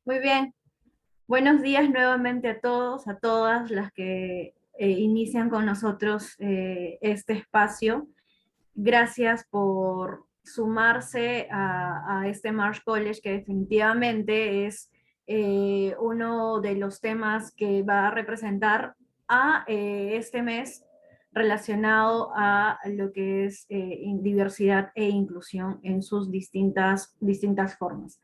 Muy bien. Buenos días nuevamente a todos, a todas las que inician con nosotros este espacio. Gracias por sumarse a este Marsh College, que definitivamente es uno de los temas que va a representar a este mes relacionado a lo que es diversidad e inclusión en sus distintas formas.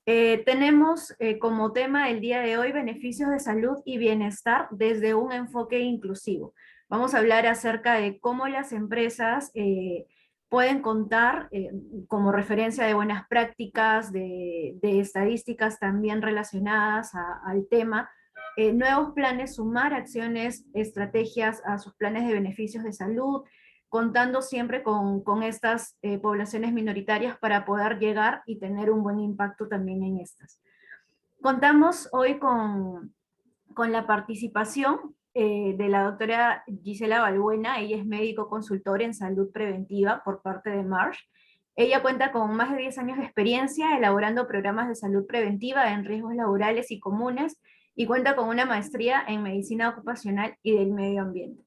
Tenemos como tema el día de hoy beneficios de salud y bienestar desde un enfoque inclusivo. Vamos a hablar acerca de cómo las empresas pueden contar como referencia de buenas prácticas, de estadísticas también relacionadas al tema, nuevos planes, sumar acciones, estrategias a sus planes de beneficios de salud, contando siempre con estas poblaciones minoritarias para poder llegar y tener un buen impacto también en estas. Contamos hoy con la participación de la doctora Gisela Balbuena. Ella es médico consultor en salud preventiva por parte de Marsh. Ella cuenta con más de 10 años de experiencia elaborando programas de salud preventiva en riesgos laborales y comunes y cuenta con una maestría en medicina ocupacional y del medio ambiente.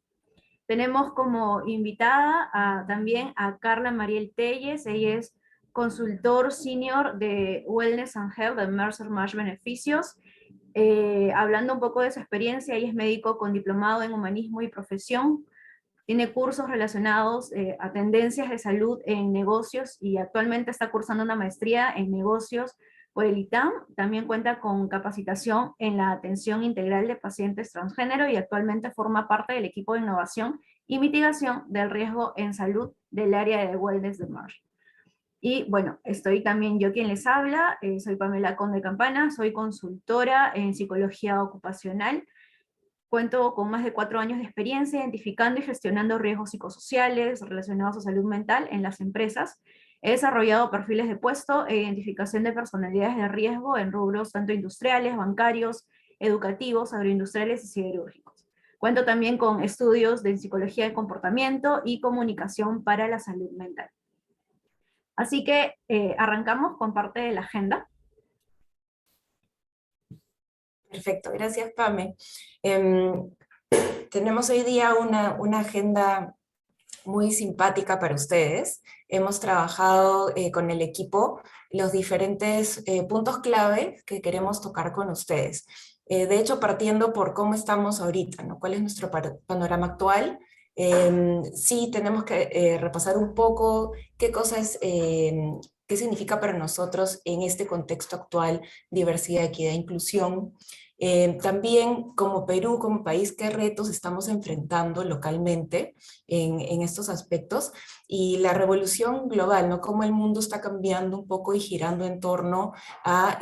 Tenemos como invitada también a Carla Mariel Telles. Ella es consultor senior de Wellness and Health de Mercer Marsh Beneficios. Hablando un poco de su experiencia, ella es médico con diplomado en humanismo y profesión. Tiene cursos relacionados a tendencias de salud en negocios y actualmente está cursando una maestría en negocios por el ITAM. También cuenta con capacitación en la atención integral de pacientes transgénero y actualmente forma parte del equipo de innovación y mitigación del riesgo en salud del área de wellness de Marsh. Y bueno, estoy también yo quien les habla, soy Pamela Conde Campana, soy consultora en psicología ocupacional. Cuento con más de 4 años de experiencia identificando y gestionando riesgos psicosociales relacionados a salud mental en las empresas. He desarrollado perfiles de puesto e identificación de personalidades de riesgo en rubros tanto industriales, bancarios, educativos, agroindustriales y siderúrgicos. Cuento también con estudios de psicología de comportamiento y comunicación para la salud mental. Así que arrancamos con parte de la agenda. Perfecto, gracias Pame. Tenemos hoy día una agenda muy simpática para ustedes. Hemos trabajado con el equipo los diferentes puntos clave que queremos tocar con ustedes. De hecho, partiendo por cómo estamos ahorita, ¿no? ¿Cuál es nuestro panorama actual? Sí, tenemos que repasar un poco qué cosas, qué significa para nosotros en este contexto actual diversidad, equidad e inclusión. También como Perú, como país, qué retos estamos enfrentando localmente en estos aspectos, y la revolución global, ¿no? Cómo el mundo está cambiando un poco y girando en torno a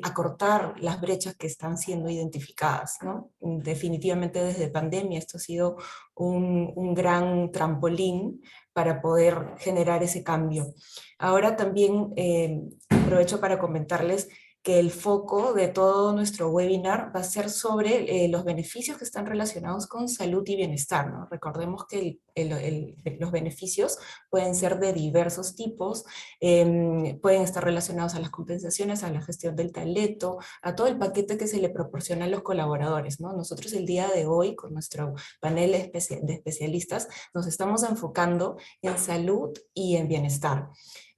acortar las brechas que están siendo identificadas, ¿no? Definitivamente desde pandemia esto ha sido un gran trampolín para poder generar ese cambio. Ahora también aprovecho para comentarles que el foco de todo nuestro webinar va a ser sobre los beneficios que están relacionados con salud y bienestar, ¿no? Recordemos que los beneficios pueden ser de diversos tipos, pueden estar relacionados a las compensaciones, a la gestión del talento, a todo el paquete que se le proporciona a los colaboradores, ¿no? Nosotros el día de hoy, con nuestro panel de especialistas, nos estamos enfocando en salud y en bienestar.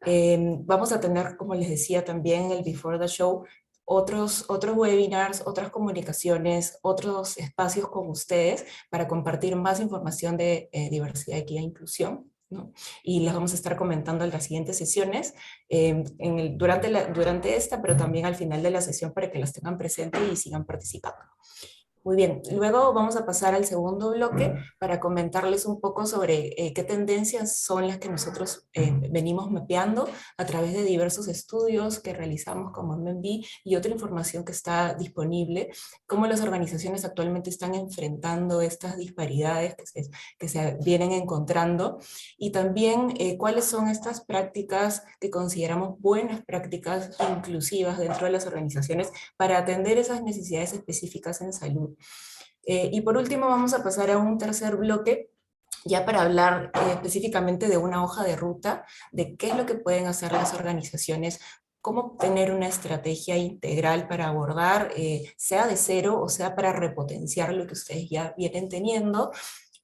Vamos a tener, como les decía también en el Before the Show, otros webinars, otras comunicaciones, otros espacios con ustedes para compartir más información de diversidad, equidad e inclusión, ¿no? Y les vamos a estar comentando en las siguientes sesiones, durante esta, pero también al final de la sesión para que las tengan presentes y sigan participando. Muy bien, luego vamos a pasar al segundo bloque para comentarles un poco sobre qué tendencias son las que nosotros venimos mapeando a través de diversos estudios que realizamos como MMB y otra información que está disponible, cómo las organizaciones actualmente están enfrentando estas disparidades que se vienen encontrando, y también cuáles son estas prácticas que consideramos buenas prácticas inclusivas dentro de las organizaciones para atender esas necesidades específicas en salud. Y por último vamos a pasar a un tercer bloque ya para hablar específicamente de una hoja de ruta, de qué es lo que pueden hacer las organizaciones cómo tener una estrategia integral para abordar, sea de cero o sea para repotenciar lo que ustedes ya vienen teniendo.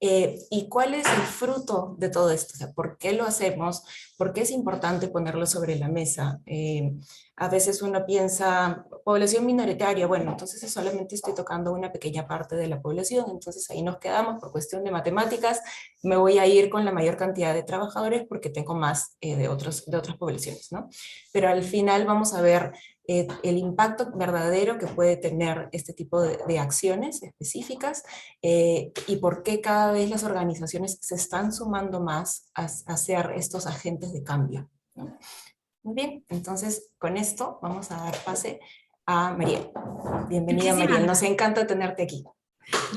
¿Y cuál es el fruto de todo esto? O sea, ¿por qué lo hacemos? ¿Por qué es importante ponerlo sobre la mesa? A veces uno piensa, población minoritaria, bueno, entonces solamente estoy tocando una pequeña parte de la población, entonces ahí nos quedamos por cuestión de matemáticas, me voy a ir con la mayor cantidad de trabajadores porque tengo más de otras poblaciones, ¿no? Pero al final vamos a ver el impacto verdadero que puede tener este tipo de acciones específicas y por qué cada vez las organizaciones se están sumando más a ser estos agentes de cambio, ¿no? Muy bien, entonces con esto vamos a dar pase a Mariel. Bienvenida, Muchísimas Mariel, nos gracias. encanta tenerte aquí.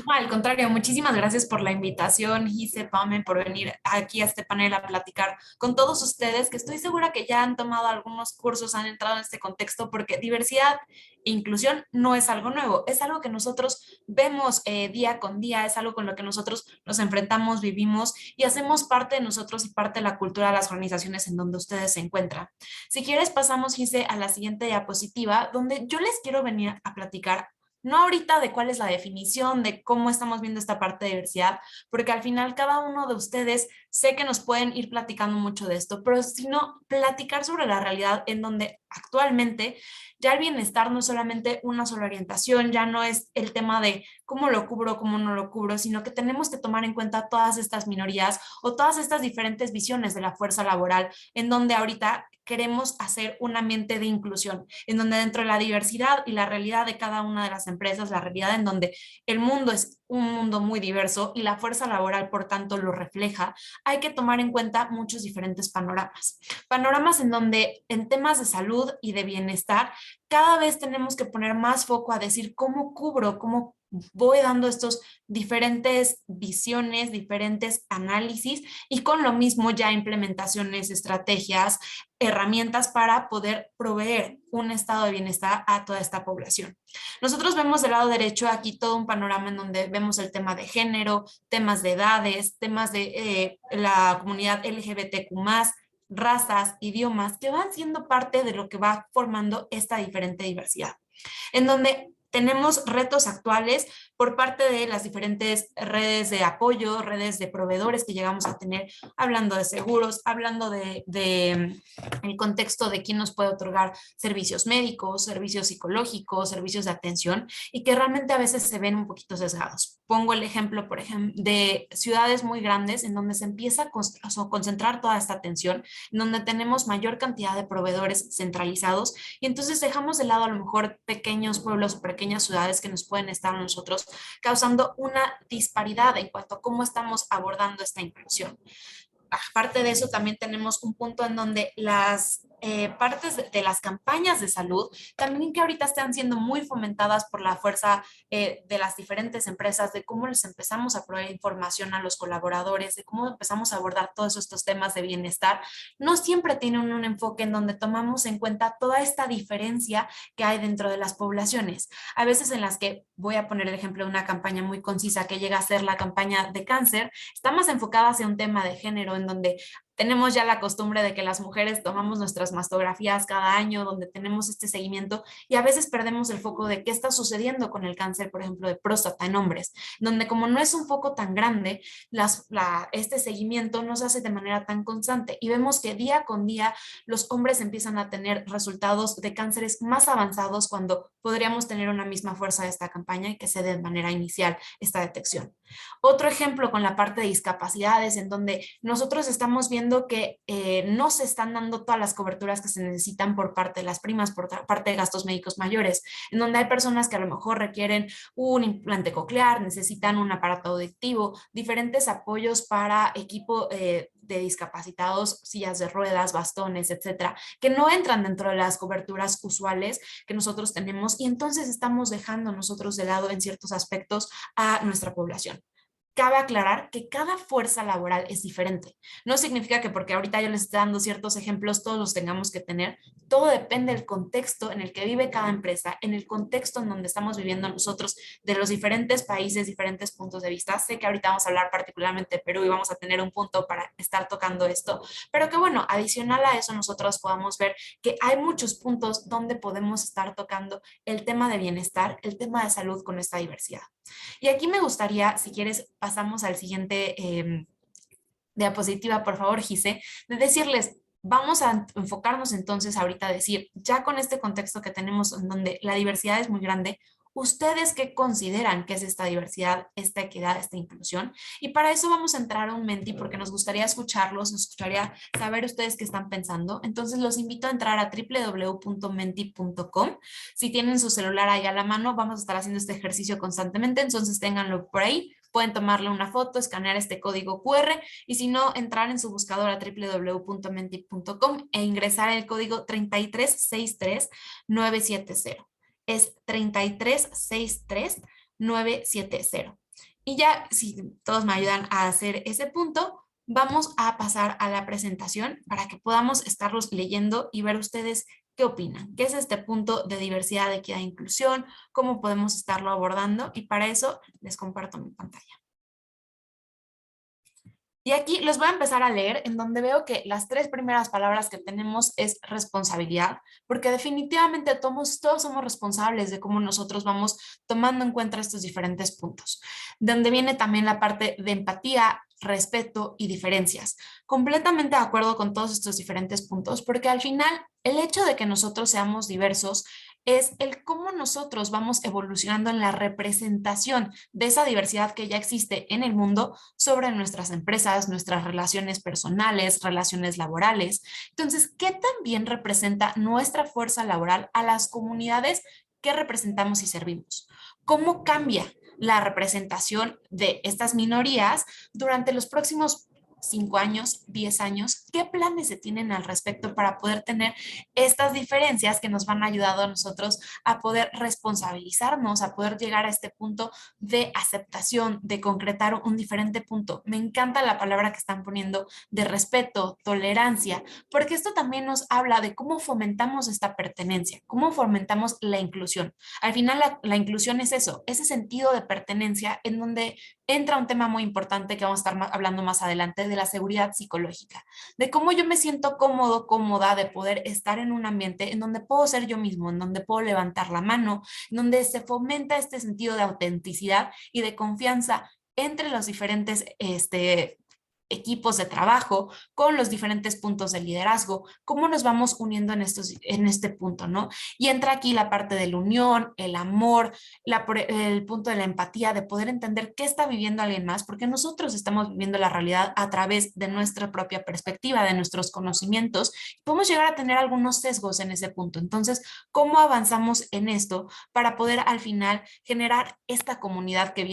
No, al contrario, muchísimas gracias por la invitación, Gise, Pame, por venir aquí a este panel a platicar con todos ustedes, que estoy segura que ya han tomado algunos cursos, han entrado en este contexto, porque diversidad e inclusión no es algo nuevo, es algo que nosotros vemos día con día, es algo con lo que nosotros nos enfrentamos, vivimos y hacemos parte de nosotros y parte de la cultura de las organizaciones en donde ustedes se encuentran. Si quieres, pasamos, Gise, a la siguiente diapositiva, donde yo les quiero venir a platicar no ahorita de cuál es la definición, de cómo estamos viendo esta parte de diversidad, porque al final cada uno de ustedes sé que nos pueden ir platicando mucho de esto, pero sino platicar sobre la realidad en donde actualmente ya el bienestar no es solamente una sola orientación, ya no es el tema de cómo lo cubro, cómo no lo cubro, sino que tenemos que tomar en cuenta todas estas minorías o todas estas diferentes visiones de la fuerza laboral, en donde ahorita queremos hacer un ambiente de inclusión, en donde dentro de la diversidad y la realidad de cada una de las empresas, la realidad en donde el mundo es un mundo muy diverso y la fuerza laboral, por tanto, lo refleja, hay que tomar en cuenta muchos diferentes panoramas. Panoramas en donde en temas de salud y de bienestar, cada vez tenemos que poner más foco a decir cómo cubro, cómo voy dando estos diferentes visiones, diferentes análisis y con lo mismo ya implementaciones, estrategias, herramientas para poder proveer un estado de bienestar a toda esta población. Nosotros vemos del lado derecho aquí todo un panorama en donde vemos el tema de género, temas de edades, temas de la comunidad LGBTQ+, razas, idiomas, que van siendo parte de lo que va formando esta diferente diversidad, en donde tenemos retos actuales por parte de las diferentes redes de apoyo, redes de proveedores que llegamos a tener, hablando de seguros, hablando de el contexto de quién nos puede otorgar servicios médicos, servicios psicológicos, servicios de atención y que realmente a veces se ven un poquito sesgados. Pongo el ejemplo, por ejemplo, de ciudades muy grandes en donde se empieza a concentrar toda esta atención, en donde tenemos mayor cantidad de proveedores centralizados y entonces dejamos de lado a lo mejor pequeños pueblos, pequeñas ciudades que nos pueden estar a nosotros causando una disparidad en cuanto a cómo estamos abordando esta inclusión. Aparte de eso, también tenemos un punto en donde las partes de las campañas de salud, también que ahorita están siendo muy fomentadas por la fuerza de las diferentes empresas, de cómo les empezamos a proveer información a los colaboradores, de cómo empezamos a abordar todos estos temas de bienestar, no siempre tienen un enfoque en donde tomamos en cuenta toda esta diferencia que hay dentro de las poblaciones. A veces en las que, voy a poner el ejemplo de una campaña muy concisa que llega a ser la campaña de cáncer, está más enfocada hacia un tema de género, en donde tenemos ya la costumbre de que las mujeres tomamos nuestras mastografías cada año, donde tenemos este seguimiento y a veces perdemos el foco de qué está sucediendo con el cáncer, por ejemplo, de próstata en hombres, donde como no es un foco tan grande, este seguimiento no se hace de manera tan constante y vemos que día con día los hombres empiezan a tener resultados de cánceres más avanzados cuando podríamos tener una misma fuerza de esta campaña y que se dé de manera inicial esta detección. Otro ejemplo con la parte de discapacidades, en donde nosotros estamos viendo que no se están dando todas las coberturas que se necesitan por parte de las primas, por parte de gastos médicos mayores, en donde hay personas que a lo mejor requieren un implante coclear, necesitan un aparato auditivo, diferentes apoyos para equipo de discapacitados, sillas de ruedas, bastones, etcétera, que no entran dentro de las coberturas usuales que nosotros tenemos y entonces estamos dejando nosotros de lado en ciertos aspectos a nuestra población. cabe aclarar que cada fuerza laboral es diferente. No significa que porque ahorita yo les estoy dando ciertos ejemplos, todos los tengamos que tener. Todo depende del contexto en el que vive cada empresa, en el contexto en donde estamos viviendo nosotros, de los diferentes países, diferentes puntos de vista. Sé que ahorita vamos a hablar particularmente de Perú y vamos a tener un punto para estar tocando esto, pero que bueno, adicional a eso nosotros podamos ver que hay muchos puntos donde podemos estar tocando el tema de bienestar, el tema de salud con esta diversidad. Y aquí me gustaría, si quieres, pasamos al siguiente diapositiva, por favor, Gise, de decirles, vamos a enfocarnos entonces ahorita a decir, ya con este contexto que tenemos en donde la diversidad es muy grande, ¿ustedes qué consideran que es esta diversidad, esta equidad, esta inclusión? Y para eso vamos a entrar a un Menti porque nos gustaría escucharlos, nos gustaría saber ustedes qué están pensando. Entonces los invito a entrar a www.menti.com. Si tienen su celular ahí a la mano, vamos a estar haciendo este ejercicio constantemente, entonces ténganlo por ahí. Pueden tomarle una foto, escanear este código QR y si no, entrar en su buscador a www.menti.com e ingresar el código 3363970. Es 3363970. Y ya, si todos me ayudan a hacer ese punto, vamos a pasar a la presentación para que podamos estarlos leyendo y ver ustedes qué opinan, qué es este punto de diversidad, equidad e inclusión, cómo podemos estarlo abordando y para eso les comparto mi pantalla. Y aquí los voy a empezar a leer en donde veo que las tres primeras palabras que tenemos es responsabilidad, porque definitivamente todos somos responsables de cómo nosotros vamos tomando en cuenta estos diferentes puntos. Donde viene también la parte de empatía, respeto y diferencias. Completamente de acuerdo con todos estos diferentes puntos, porque al final el hecho de que nosotros seamos diversos es el cómo nosotros vamos evolucionando en la representación de esa diversidad que ya existe en el mundo sobre nuestras empresas, nuestras relaciones personales, relaciones laborales. Entonces, ¿qué también representa nuestra fuerza laboral a las comunidades que representamos y servimos? ¿Cómo cambia la representación de estas minorías durante los próximos 5 años, 10 años? ¿Qué planes se tienen al respecto para poder tener estas diferencias que nos van ayudando a nosotros a poder responsabilizarnos, a poder llegar a este punto de aceptación, de concretar un diferente punto? Me encanta la palabra que están poniendo de respeto, tolerancia, porque esto también nos habla de cómo fomentamos esta pertenencia, cómo fomentamos la inclusión. Al final la inclusión es eso, ese sentido de pertenencia en donde entra un tema muy importante que vamos a estar hablando más adelante, de la seguridad psicológica, de cómo yo me siento cómodo, cómoda de poder estar en un ambiente en donde puedo ser yo mismo, en donde puedo levantar la mano, en donde se fomenta este sentido de autenticidad y de confianza entre los diferentes equipos de trabajo, con los diferentes puntos de liderazgo, cómo nos vamos uniendo en este punto, ¿no? Y entra aquí la parte de la unión, el amor, el punto de la empatía, de poder entender qué está viviendo alguien más, porque nosotros estamos viviendo la realidad a través de nuestra propia perspectiva, de nuestros conocimientos, y podemos llegar a tener algunos sesgos en ese punto. Entonces, ¿cómo avanzamos en esto para poder al final generar esta comunidad que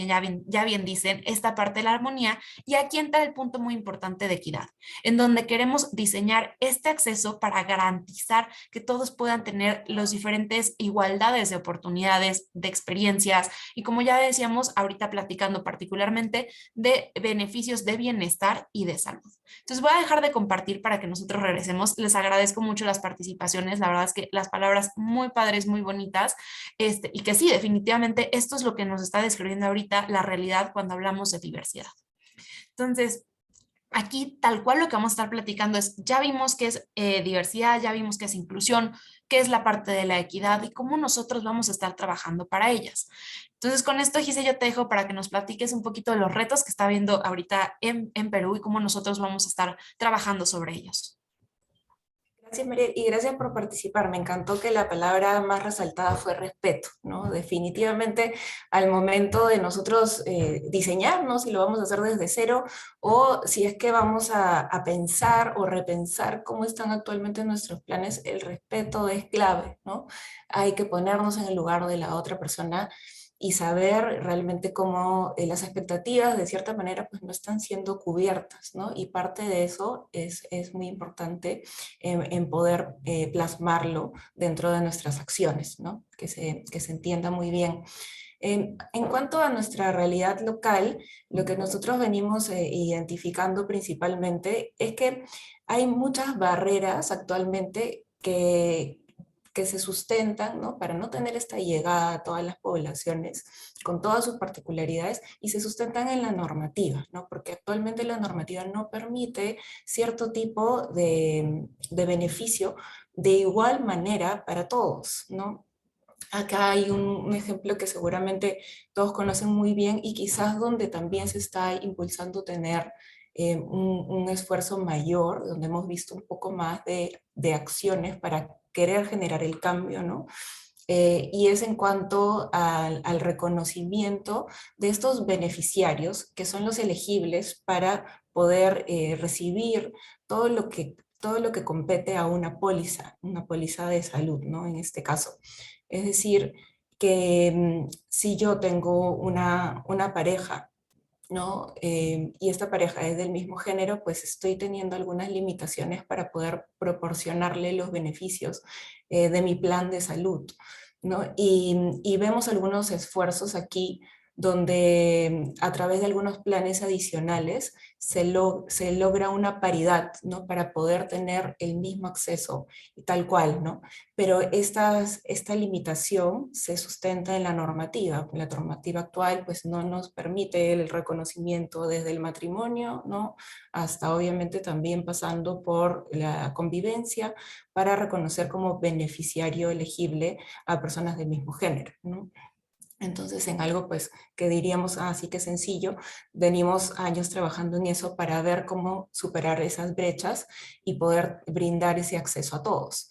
ya bien dicen, esta parte de la armonía? Y aquí entra el punto muy importante de equidad, en donde queremos diseñar este acceso para garantizar que todos puedan tener las diferentes igualdades de oportunidades, de experiencias y, como ya decíamos, ahorita platicando particularmente de beneficios de bienestar y de salud. Entonces voy a dejar de compartir para que nosotros regresemos. Les agradezco mucho las participaciones, la verdad es que las palabras muy padres, muy bonitas, y que sí, definitivamente esto es lo que nos está describiendo ahorita la realidad cuando hablamos de diversidad. Entonces, aquí tal cual lo que vamos a estar platicando es, ya vimos qué es diversidad, ya vimos qué es inclusión, qué es la parte de la equidad y cómo nosotros vamos a estar trabajando para ellas. Entonces con esto, Gise, yo te dejo para que nos platiques un poquito de los retos que está viendo ahorita en Perú y cómo nosotros vamos a estar trabajando sobre ellos. Gracias, María, y gracias por participar. Me encantó que la palabra más resaltada fue respeto, ¿no? Definitivamente al momento de nosotros diseñarnos, si lo vamos a hacer desde cero, o si es que vamos a pensar o repensar cómo están actualmente nuestros planes, el respeto es clave, ¿no? Hay que ponernos en el lugar de la otra persona y saber realmente cómo las expectativas de cierta manera pues no están siendo cubiertas, ¿no? Y parte de eso es muy importante en poder plasmarlo dentro de nuestras acciones, ¿no? Que se entienda muy bien. En cuanto a nuestra realidad local, lo que nosotros venimos identificando principalmente es que hay muchas barreras actualmente que se sustentan, ¿no? Para no tener esta llegada a todas las poblaciones con todas sus particularidades, y se sustentan en la normativa, ¿no? Porque actualmente la normativa no permite cierto tipo de beneficio de igual manera para todos, ¿no? Acá hay un ejemplo que seguramente todos conocen muy bien y quizás donde también se está impulsando tener un esfuerzo mayor, donde hemos visto un poco más de acciones para querer generar el cambio, ¿no? Y es en cuanto al reconocimiento de estos beneficiarios, que son los elegibles para poder recibir todo lo que compete a una póliza de salud, ¿no? En este caso. Es decir, que si yo tengo una pareja, ¿no? Y esta pareja es del mismo género, pues estoy teniendo algunas limitaciones para poder proporcionarle los beneficios de mi plan de salud, ¿no? Y vemos algunos esfuerzos aquí donde a través de algunos planes adicionales se logra una paridad, ¿no? Para poder tener el mismo acceso, tal cual, ¿no? Pero esta limitación se sustenta en la normativa. La normativa actual pues no nos permite el reconocimiento desde el matrimonio, ¿no? Hasta obviamente también pasando por la convivencia para reconocer como beneficiario elegible a personas del mismo género, ¿no? Entonces, en algo pues que diríamos así que sencillo, venimos años trabajando en eso para ver cómo superar esas brechas y poder brindar ese acceso a todos.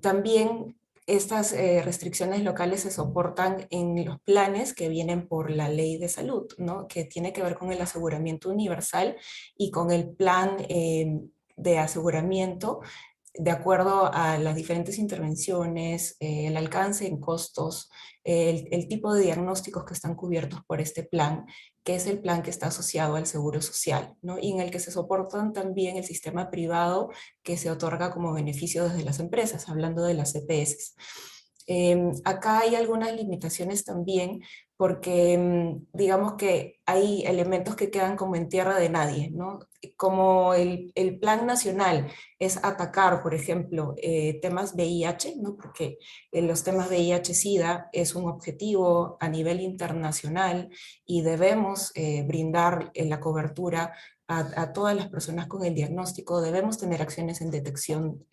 También estas restricciones locales se soportan en los planes que vienen por la ley de salud, ¿no? Que tiene que ver con el aseguramiento universal y con el plan de aseguramiento de acuerdo a las diferentes intervenciones, el alcance en costos, el tipo de diagnósticos que están cubiertos por este plan, que es el plan que está asociado al seguro social, ¿no? Y en el que se soportan también el sistema privado que se otorga como beneficio desde las empresas, hablando de las EPS. Acá hay algunas limitaciones también porque digamos que hay elementos que quedan como en tierra de nadie, ¿no? Como el plan nacional es atacar, por ejemplo, temas VIH, ¿no? Porque los temas VIH-Sida es un objetivo a nivel internacional y debemos brindar la cobertura a todas las personas con el diagnóstico, debemos tener acciones en detección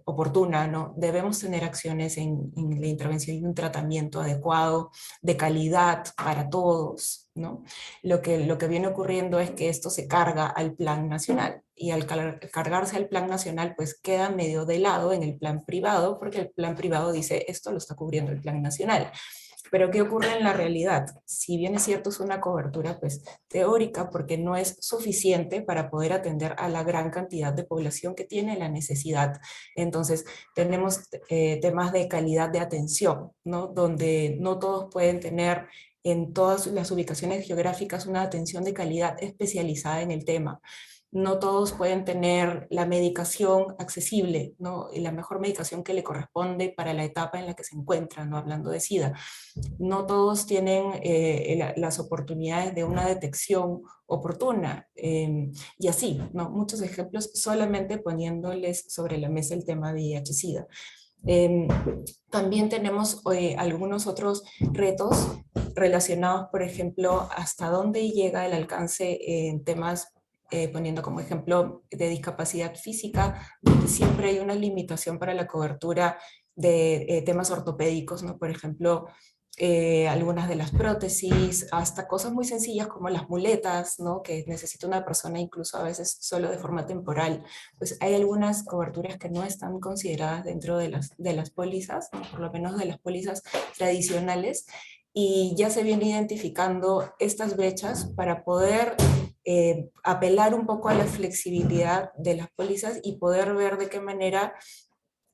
oportuna, ¿no? Debemos tener acciones en la intervención y un tratamiento adecuado, de calidad para todos, ¿no? Lo que viene ocurriendo es que esto se carga al plan nacional y al cargarse al plan nacional pues queda medio de lado en el plan privado porque el plan privado dice esto lo está cubriendo el plan nacional. Pero ¿qué ocurre en la realidad? Si bien es cierto, es una cobertura pues teórica porque no es suficiente para poder atender a la gran cantidad de población que tiene la necesidad. Entonces, tenemos temas de calidad de atención, ¿no? Donde no todos pueden tener en todas las ubicaciones geográficas una atención de calidad especializada en el tema. No todos pueden tener la medicación accesible, ¿no? Y la mejor medicación que le corresponde para la etapa en la que se encuentran, ¿no? Hablando de SIDA. No todos tienen las oportunidades de una detección oportuna, y así, ¿no? Muchos ejemplos solamente poniéndoles sobre la mesa el tema de VIH-Sida. También tenemos algunos otros retos relacionados, por ejemplo, hasta dónde llega el alcance en temas, poniendo como ejemplo de discapacidad física, donde siempre hay una limitación para la cobertura de temas ortopédicos, ¿no? Por ejemplo, algunas de las prótesis, hasta cosas muy sencillas como las muletas, ¿no? Que necesita una persona incluso a veces solo de forma temporal. Pues hay algunas coberturas que no están consideradas dentro de las pólizas, ¿no? Por lo menos de las pólizas tradicionales, y ya se viene identificando estas brechas para poder apelar un poco a la flexibilidad de las pólizas y poder ver de qué manera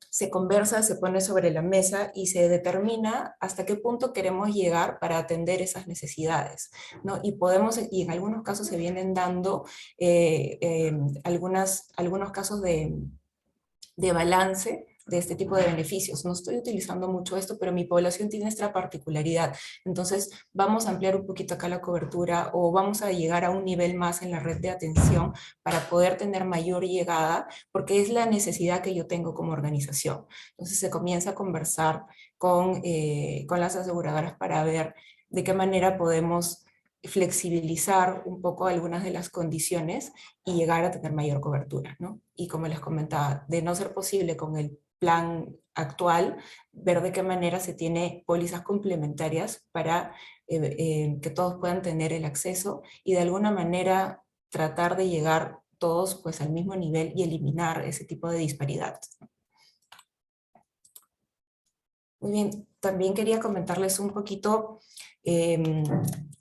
se conversa, se pone sobre la mesa y se determina hasta qué punto queremos llegar para atender esas necesidades, ¿no? Y en algunos casos se vienen dando algunos casos de balance de este tipo de beneficios. No estoy utilizando mucho esto, pero mi población tiene esta particularidad. Entonces, vamos a ampliar un poquito acá la cobertura o vamos a llegar a un nivel más en la red de atención para poder tener mayor llegada, porque es la necesidad que yo tengo como organización. Entonces, se comienza a conversar con las aseguradoras para ver de qué manera podemos flexibilizar un poco algunas de las condiciones y llegar a tener mayor cobertura, ¿no? Y como les comentaba, de no ser posible con el plan actual, ver de qué manera se tiene pólizas complementarias para que todos puedan tener el acceso y de alguna manera tratar de llegar todos pues al mismo nivel y eliminar ese tipo de disparidad. Muy bien, también quería comentarles un poquito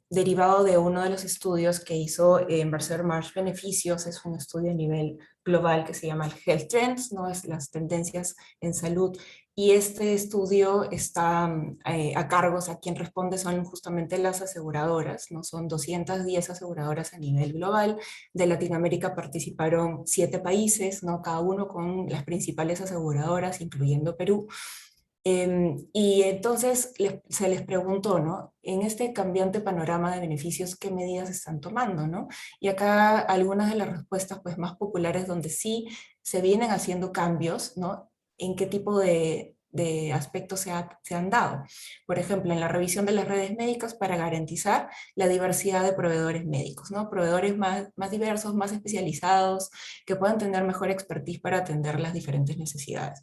derivado de uno de los estudios que hizo Mercer Marsh Beneficios. Es un estudio a nivel global que se llama el Health Trends, ¿no? Es las tendencias en salud. Y este estudio está a cargo, o sea, quien responde son justamente las aseguradoras, ¿no? Son 210 aseguradoras a nivel global. De Latinoamérica participaron 7 países, ¿no? Cada uno con las principales aseguradoras, incluyendo Perú. Y entonces se les preguntó, ¿no? En este cambiante panorama de beneficios, ¿qué medidas están tomando, ¿no? Y acá algunas de las respuestas pues, más populares donde sí se vienen haciendo cambios, ¿no? ¿En qué tipo de aspectos se han dado? Por ejemplo, en la revisión de las redes médicas para garantizar la diversidad de proveedores médicos, ¿no? Proveedores más diversos, más especializados, que puedan tener mejor expertise para atender las diferentes necesidades.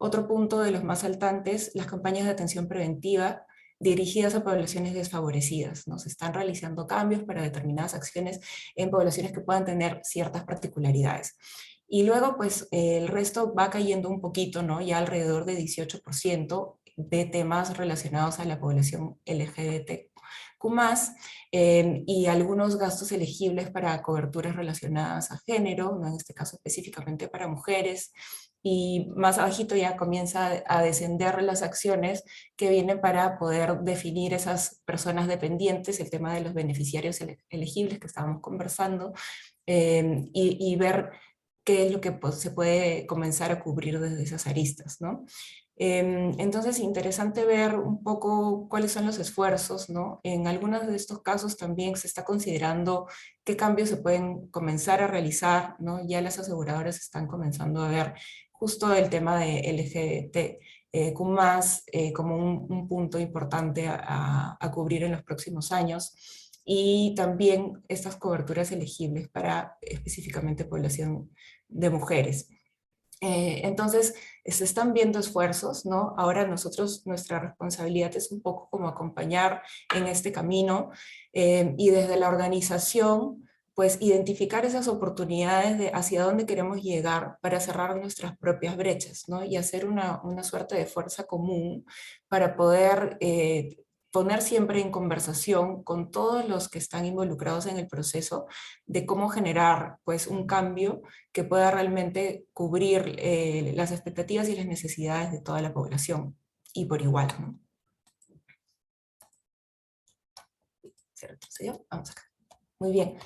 Otro punto de los más saltantes, las campañas de atención preventiva dirigidas a poblaciones desfavorecidas, ¿no? Se están realizando cambios para determinadas acciones en poblaciones que puedan tener ciertas particularidades. Y luego, pues, el resto va cayendo un poquito, ¿no? Ya alrededor de 18% de temas relacionados a la población LGBTQ+, y algunos gastos elegibles para coberturas relacionadas a género, ¿no? En este caso específicamente para mujeres, y más abajito ya comienza a descender las acciones que vienen para poder definir esas personas dependientes, el tema de los beneficiarios elegibles que estábamos conversando, y ver qué es lo que pues, se puede comenzar a cubrir desde esas aristas, ¿no? Entonces, interesante ver un poco cuáles son los esfuerzos, ¿no? En algunos de estos casos también se está considerando qué cambios se pueden comenzar a realizar, ¿no? Ya las aseguradoras están comenzando a ver justo el tema de LGBTQ+, como un punto importante a cubrir en los próximos años, y también estas coberturas elegibles para específicamente población de mujeres. Entonces, se están viendo esfuerzos, ¿no? Ahora nosotros, nuestra responsabilidad es un poco como acompañar en este camino, y desde la organización, pues identificar esas oportunidades de hacia dónde queremos llegar para cerrar nuestras propias brechas, ¿no? Y hacer una suerte de fuerza común para poder poner siempre en conversación con todos los que están involucrados en el proceso de cómo generar pues un cambio que pueda realmente cubrir las expectativas y las necesidades de toda la población y por igual, ¿no? ¿Se retrocedió? Vamos acá. Muy bien.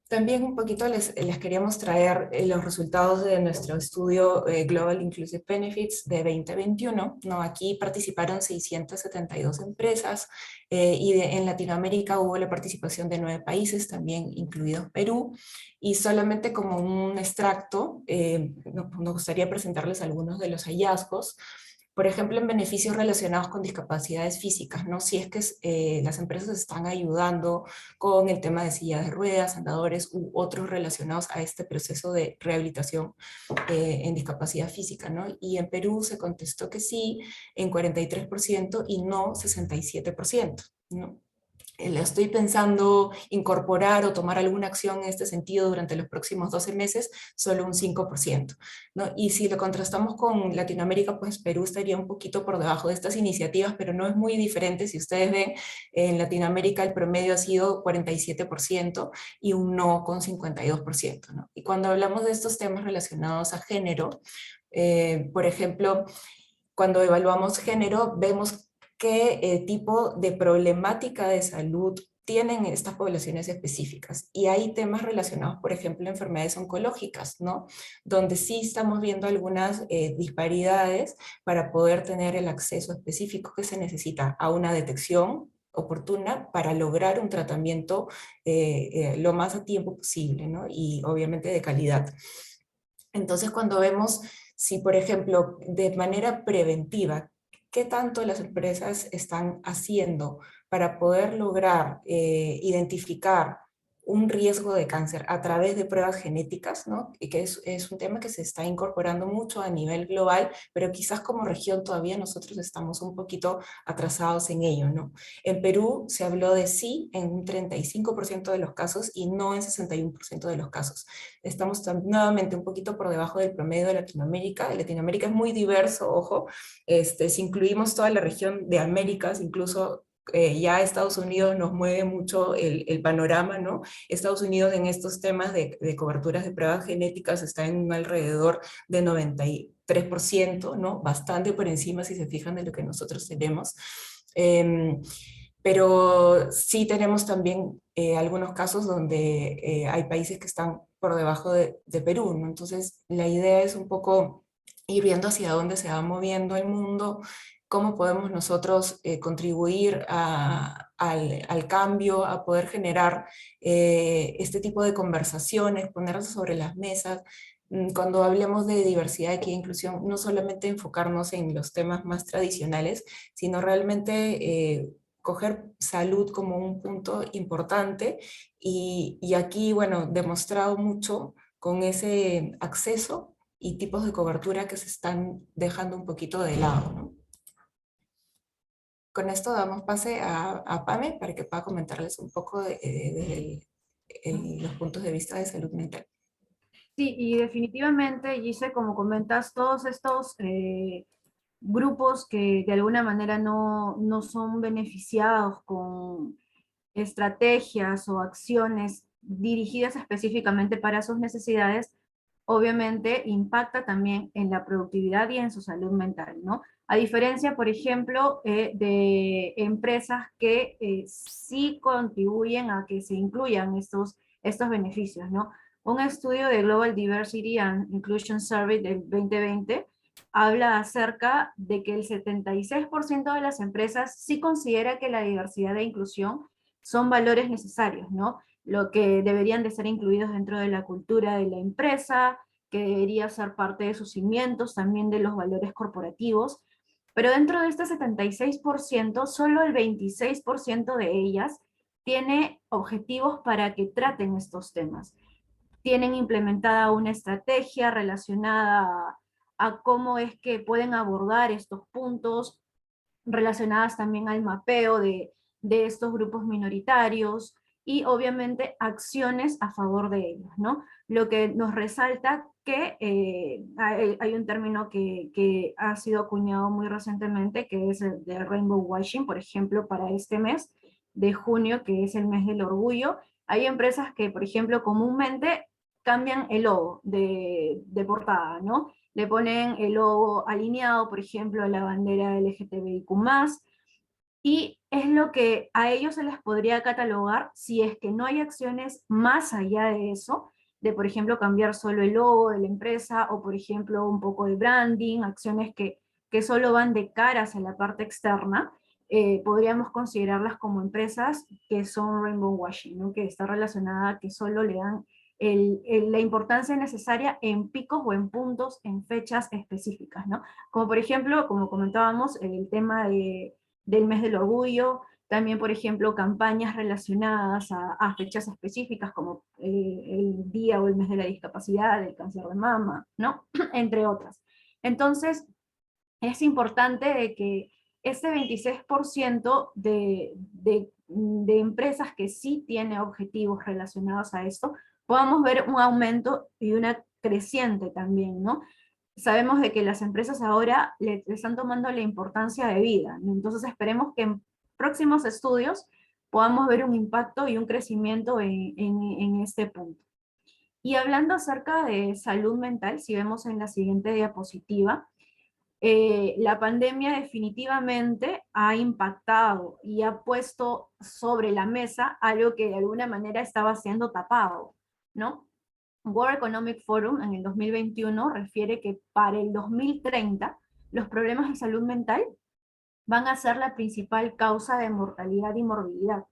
También un poquito les queríamos traer los resultados de nuestro estudio Global Inclusive Benefits de 2021, ¿no? Aquí participaron 672 empresas, y en Latinoamérica hubo la participación de 9 países, también incluidos Perú, y solamente como un extracto, nos gustaría presentarles algunos de los hallazgos. Por ejemplo, en beneficios relacionados con discapacidades físicas, ¿no? Si es que las empresas están ayudando con el tema de sillas de ruedas, andadores u otros relacionados a este proceso de rehabilitación en discapacidad física, ¿no? Y en Perú se contestó que sí en 43% y no 67%, ¿no? Estoy pensando incorporar o tomar alguna acción en este sentido durante los próximos 12 meses, solo un 5%, ¿no? Y si lo contrastamos con Latinoamérica, pues Perú estaría un poquito por debajo de estas iniciativas, pero no es muy diferente. Si ustedes ven, en Latinoamérica el promedio ha sido 47% y un no con 52%, ¿no? Y cuando hablamos de estos temas relacionados a género, por ejemplo, cuando evaluamos género, vemos qué tipo de problemática de salud tienen estas poblaciones específicas. Y hay temas relacionados, por ejemplo, a enfermedades oncológicas, ¿no? Donde sí estamos viendo algunas disparidades para poder tener el acceso específico que se necesita a una detección oportuna para lograr un tratamiento lo más a tiempo posible, ¿no? Y obviamente de calidad. Entonces, cuando vemos si, por ejemplo, de manera preventiva, qué tanto las empresas están haciendo para poder lograr identificar un riesgo de cáncer a través de pruebas genéticas, ¿no? Y que es un tema que se está incorporando mucho a nivel global, pero quizás como región todavía nosotros estamos un poquito atrasados en ello, ¿no? En Perú se habló de sí en un 35% de los casos y no en 61% de los casos. Estamos nuevamente un poquito por debajo del promedio de Latinoamérica. Latinoamérica es muy diverso, ojo, si incluimos toda la región de Américas, incluso ya Estados Unidos nos mueve mucho el panorama, ¿no? Estados Unidos en estos temas de coberturas de pruebas genéticas está en un alrededor de 93%, ¿no? Bastante por encima, si se fijan, de lo que nosotros tenemos. Pero sí tenemos también algunos casos donde hay países que están por debajo de Perú, ¿no? Entonces, la idea es un poco ir viendo hacia dónde se va moviendo el mundo, cómo podemos nosotros contribuir al cambio, a poder generar este tipo de conversaciones, ponerlas sobre las mesas. Cuando hablemos de diversidad, equidad e inclusión, no solamente enfocarnos en los temas más tradicionales, sino realmente coger salud como un punto importante y aquí, bueno, demostrado mucho con ese acceso y tipos de cobertura que se están dejando un poquito de lado, ¿no? Con esto damos pase a Pame para que pueda comentarles un poco desde los puntos de vista de salud mental. Sí, y definitivamente, Gise, como comentas, todos estos grupos que de alguna manera no son beneficiados con estrategias o acciones dirigidas específicamente para sus necesidades, obviamente impacta también en la productividad y en su salud mental, ¿no? A diferencia, por ejemplo, de empresas que sí contribuyen a que se incluyan estos beneficios, ¿no? Un estudio de Global Diversity and Inclusion Survey del 2020 habla acerca de que el 76% de las empresas sí considera que la diversidad e inclusión son valores necesarios, ¿no? Lo que deberían de ser incluidos dentro de la cultura de la empresa, que debería ser parte de sus cimientos, también de los valores corporativos. Pero dentro de este 76%, solo el 26% de ellas tiene objetivos para que traten estos temas. Tienen implementada una estrategia relacionada a cómo es que pueden abordar estos puntos, relacionadas también al mapeo de estos grupos minoritarios y obviamente acciones a favor de ellos, ¿no? Lo que nos resalta que hay un término que ha sido acuñado muy recientemente, que es el de rainbow washing, por ejemplo, para este mes de junio, que es el mes del orgullo. Hay empresas que, por ejemplo, comúnmente cambian el logo de portada, ¿no? Le ponen el logo alineado, por ejemplo, a la bandera LGTBIQ+, y es lo que a ellos se les podría catalogar si es que no hay acciones más allá de eso, de por ejemplo cambiar solo el logo de la empresa o por ejemplo un poco de branding, acciones que solo van de cara hacia la parte externa, podríamos considerarlas como empresas que son rainbow washing, ¿no? Que está relacionada a que solo le dan la importancia necesaria en picos o en puntos, en fechas específicas, ¿no? Como por ejemplo, como comentábamos, el tema del mes del orgullo, también por ejemplo campañas relacionadas a fechas específicas como el día o el mes de la discapacidad, del cáncer de mama, ¿no? Entre otras. Entonces, es importante de que este 26% de empresas que sí tiene objetivos relacionados a esto, podamos ver un aumento y una creciente también, ¿no? Sabemos de que las empresas ahora le están tomando la importancia de vida, ¿no? Entonces esperemos que en próximos estudios podamos ver un impacto y un crecimiento en este punto. Y hablando acerca de salud mental, si vemos en la siguiente diapositiva, La pandemia definitivamente ha impactado y ha puesto sobre la mesa algo que de alguna manera estaba siendo tapado, ¿no? World Economic Forum en el 2021 refiere que para el 2030 los problemas de salud mental van a ser la principal causa de mortalidad y morbilidad.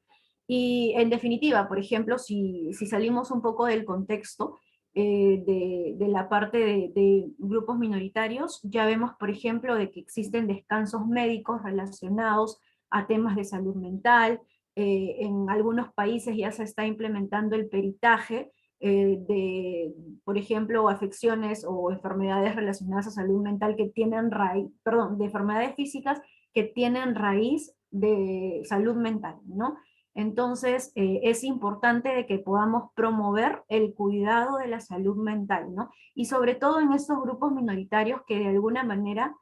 Y en definitiva, por ejemplo, si salimos un poco del contexto de la parte de grupos minoritarios, ya vemos, por ejemplo, de que existen descansos médicos relacionados a temas de salud mental. En algunos países ya se está implementando el peritaje de, por ejemplo, afecciones o enfermedades relacionadas a salud mental que tienen raíz, perdón, de enfermedades físicas que tienen raíz de salud mental, ¿no? Entonces, es importante de que podamos promover el cuidado de la salud mental, ¿no? Y sobre todo en estos grupos minoritarios que de alguna manera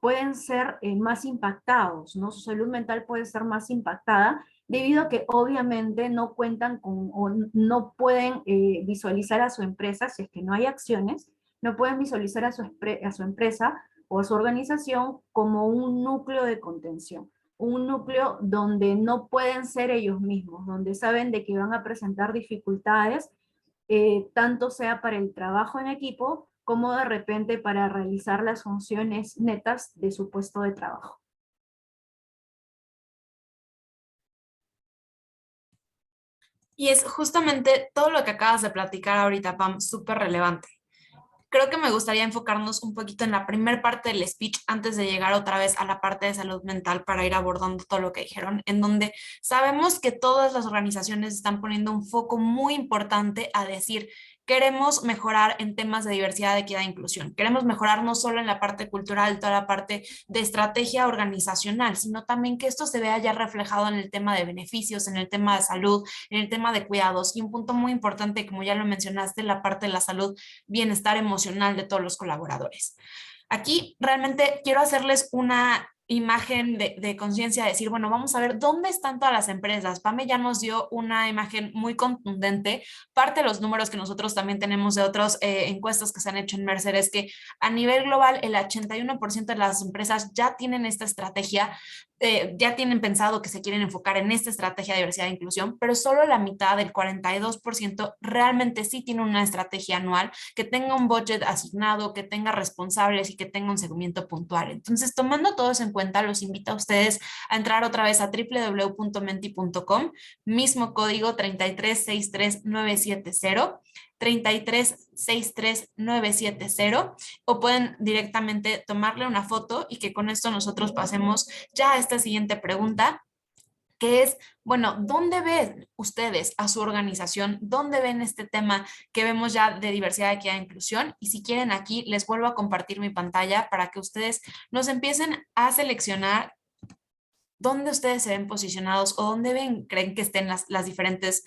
pueden ser más impactados, ¿no? Su salud mental puede ser más impactada debido a que obviamente no cuentan con o no pueden visualizar a su empresa, si es que no hay acciones, no pueden visualizar a su empresa o a su organización como un núcleo de contención, un núcleo donde no pueden ser ellos mismos, donde saben de que van a presentar dificultades, tanto sea para el trabajo en equipo como de repente para realizar las funciones netas de su puesto de trabajo. Y es justamente todo lo que acabas de platicar ahorita, Pam, súper relevante. Creo que me gustaría enfocarnos un poquito en la primer parte del speech antes de llegar otra vez a la parte de salud mental para ir abordando todo lo que dijeron, en donde sabemos que todas las organizaciones están poniendo un foco muy importante a decir, queremos mejorar en temas de diversidad, equidad e inclusión. Queremos mejorar no solo en la parte cultural, toda la parte de estrategia organizacional, sino también que esto se vea ya reflejado en el tema de beneficios, en el tema de salud, en el tema de cuidados. Y un punto muy importante, como ya lo mencionaste, la parte de la salud, bienestar emocional de todos los colaboradores. Aquí realmente quiero hacerles una imagen de conciencia, decir, bueno, vamos a ver dónde están todas las empresas. Pame ya nos dio una imagen muy contundente. Parte de los números que nosotros también tenemos de otras encuestas que se han hecho en Mercer es que a nivel global el 81% de las empresas ya tienen esta estrategia, ya tienen pensado que se quieren enfocar en esta estrategia de diversidad e inclusión, pero solo la mitad, del 42%, realmente sí tiene una estrategia anual que tenga un budget asignado, que tenga responsables y que tenga un seguimiento puntual. Entonces, tomando todo eso en cuenta, los invito a ustedes a entrar otra vez a www.menti.com, mismo código 3363970, 3363970, o pueden directamente tomarle una foto y que con esto nosotros pasemos ya a esta siguiente pregunta, que es, bueno, ¿dónde ven ustedes a su organización? ¿Dónde ven este tema que vemos ya de diversidad, equidad e inclusión? Y si quieren, aquí les vuelvo a compartir mi pantalla para que ustedes nos empiecen a seleccionar dónde ustedes se ven posicionados o dónde creen que estén las diferentes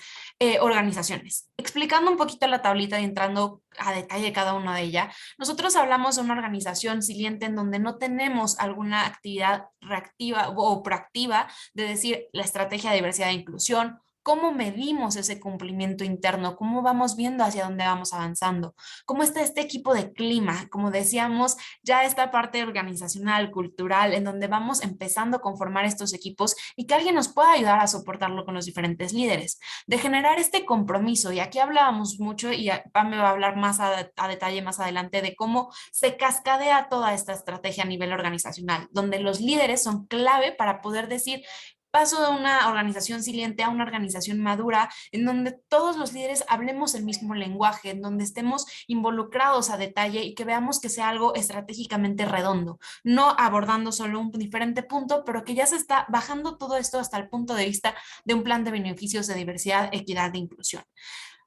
organizaciones. Explicando un poquito la tablita y entrando a detalle cada una de ellas, nosotros hablamos de una organización siliente en donde no tenemos alguna actividad reactiva o proactiva de decir la estrategia de diversidad e inclusión. ¿Cómo medimos ese cumplimiento interno? ¿Cómo vamos viendo hacia dónde vamos avanzando? ¿Cómo está este equipo de clima? Como decíamos, ya esta parte organizacional, cultural, en donde vamos empezando a conformar estos equipos y que alguien nos pueda ayudar a soportarlo con los diferentes líderes. De generar este compromiso, y aquí hablábamos mucho, y Pam me va a hablar más a detalle más adelante de cómo se cascadea toda esta estrategia a nivel organizacional, donde los líderes son clave para poder decir, paso de una organización siliente a una organización madura, en donde todos los líderes hablemos el mismo lenguaje, en donde estemos involucrados a detalle y que veamos que sea algo estratégicamente redondo, no abordando solo un diferente punto, pero que ya se está bajando todo esto hasta el punto de vista de un plan de beneficios de diversidad, equidad e inclusión.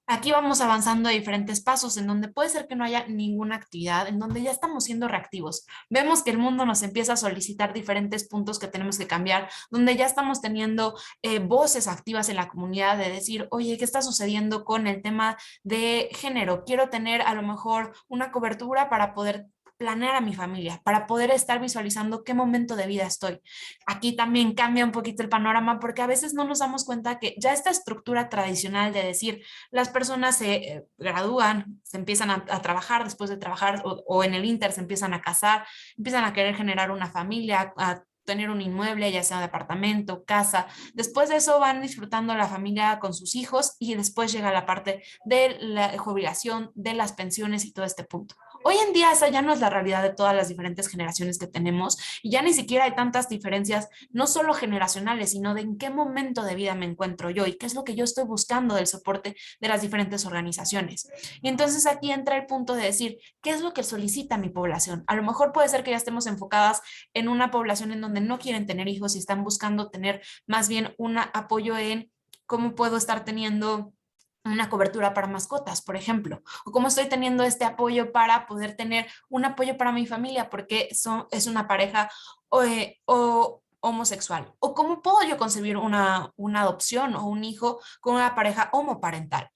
Aquí vamos avanzando a diferentes pasos en donde puede ser que no haya ninguna actividad, en donde ya estamos siendo reactivos. Vemos que el mundo nos empieza a solicitar diferentes puntos que tenemos que cambiar, donde ya estamos teniendo voces activas en la comunidad de decir, oye, ¿qué está sucediendo con el tema de género? Quiero tener a lo mejor una cobertura para poder planear a mi familia, para poder estar visualizando qué momento de vida estoy. Aquí también cambia un poquito el panorama porque a veces no nos damos cuenta que ya esta estructura tradicional de decir las personas se gradúan, se empiezan a trabajar, después de trabajar o en el inter se empiezan a casar, empiezan a querer generar una familia, a tener un inmueble, ya sea un departamento, casa. Después de eso van disfrutando la familia con sus hijos y después llega la parte de la jubilación, de las pensiones y todo este punto. Hoy en día esa ya no es la realidad de todas las diferentes generaciones que tenemos y ya ni siquiera hay tantas diferencias, no solo generacionales, sino de en qué momento de vida me encuentro yo y qué es lo que yo estoy buscando del soporte de las diferentes organizaciones. Y entonces aquí entra el punto de decir, ¿qué es lo que solicita mi población? A lo mejor puede ser que ya estemos enfocadas en una población en donde no quieren tener hijos y están buscando tener más bien un apoyo en cómo puedo estar teniendo una cobertura para mascotas, por ejemplo, o cómo estoy teniendo este apoyo para poder tener un apoyo para mi familia porque es una pareja o homosexual, o cómo puedo yo concebir una adopción o un hijo con una pareja homoparental.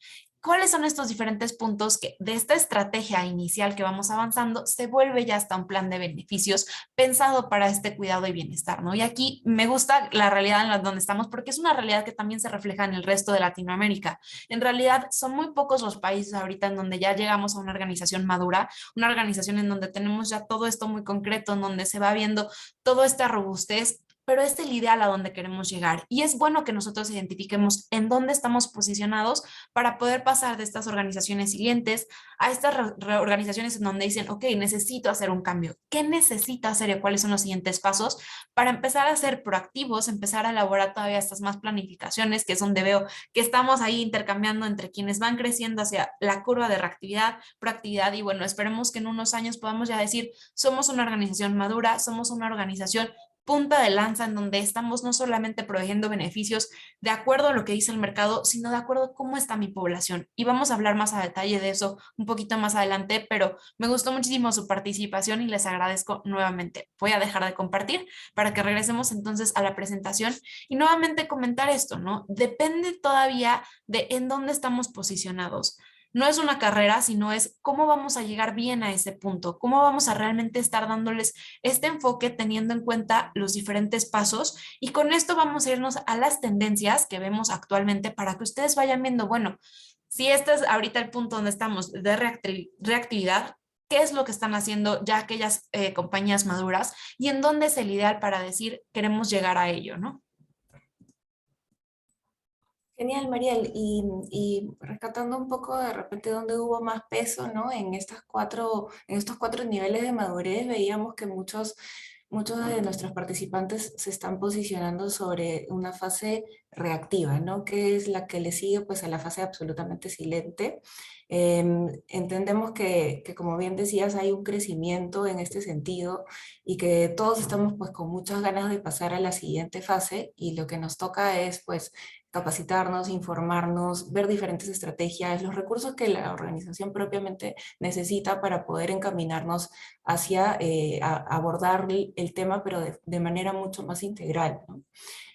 ¿Cuáles son estos diferentes puntos que de esta estrategia inicial que vamos avanzando se vuelve ya hasta un plan de beneficios pensado para este cuidado y bienestar, ¿no? Y aquí me gusta la realidad en la donde estamos porque es una realidad que también se refleja en el resto de Latinoamérica. En realidad son muy pocos los países ahorita en donde ya llegamos a una organización madura, una organización en donde tenemos ya todo esto muy concreto, en donde se va viendo toda esta robustez, pero es el ideal a donde queremos llegar. Y es bueno que nosotros identifiquemos en dónde estamos posicionados para poder pasar de estas organizaciones siguientes a estas organizaciones en donde dicen, ok, necesito hacer un cambio. ¿Qué necesito hacer y cuáles son los siguientes pasos para empezar a ser proactivos, empezar a elaborar todavía estas más planificaciones, que es donde veo que estamos ahí intercambiando entre quienes van creciendo hacia la curva de reactividad, proactividad y bueno, esperemos que en unos años podamos ya decir, somos una organización madura, somos una organización punta de lanza en donde estamos no solamente proveyendo beneficios de acuerdo a lo que dice el mercado, sino de acuerdo a cómo está mi población. Y vamos a hablar más a detalle de eso un poquito más adelante, pero me gustó muchísimo su participación y les agradezco nuevamente. Voy a dejar de compartir para que regresemos entonces a la presentación y nuevamente comentar esto, ¿no? Depende todavía de en dónde estamos posicionados. No es una carrera, sino es cómo vamos a llegar bien a ese punto, cómo vamos a realmente estar dándoles este enfoque teniendo en cuenta los diferentes pasos y con esto vamos a irnos a las tendencias que vemos actualmente para que ustedes vayan viendo, bueno, si este es ahorita el punto donde estamos de reactividad, qué es lo que están haciendo ya aquellas compañías maduras y en dónde es el ideal para decir queremos llegar a ello, ¿no? Genial, Mariel. Y rescatando un poco de repente dónde hubo más peso, ¿no? En estos cuatro niveles de madurez, veíamos que muchos de nuestros participantes se están posicionando sobre una fase reactiva, ¿no? Que es la que le sigue pues a la fase absolutamente silente. Entendemos que, como bien decías, hay un crecimiento en este sentido y que todos estamos pues con muchas ganas de pasar a la siguiente fase y lo que nos toca es pues capacitarnos, informarnos, ver diferentes estrategias, los recursos que la organización propiamente necesita para poder encaminarnos hacia abordar el tema, pero de manera mucho más integral, ¿no?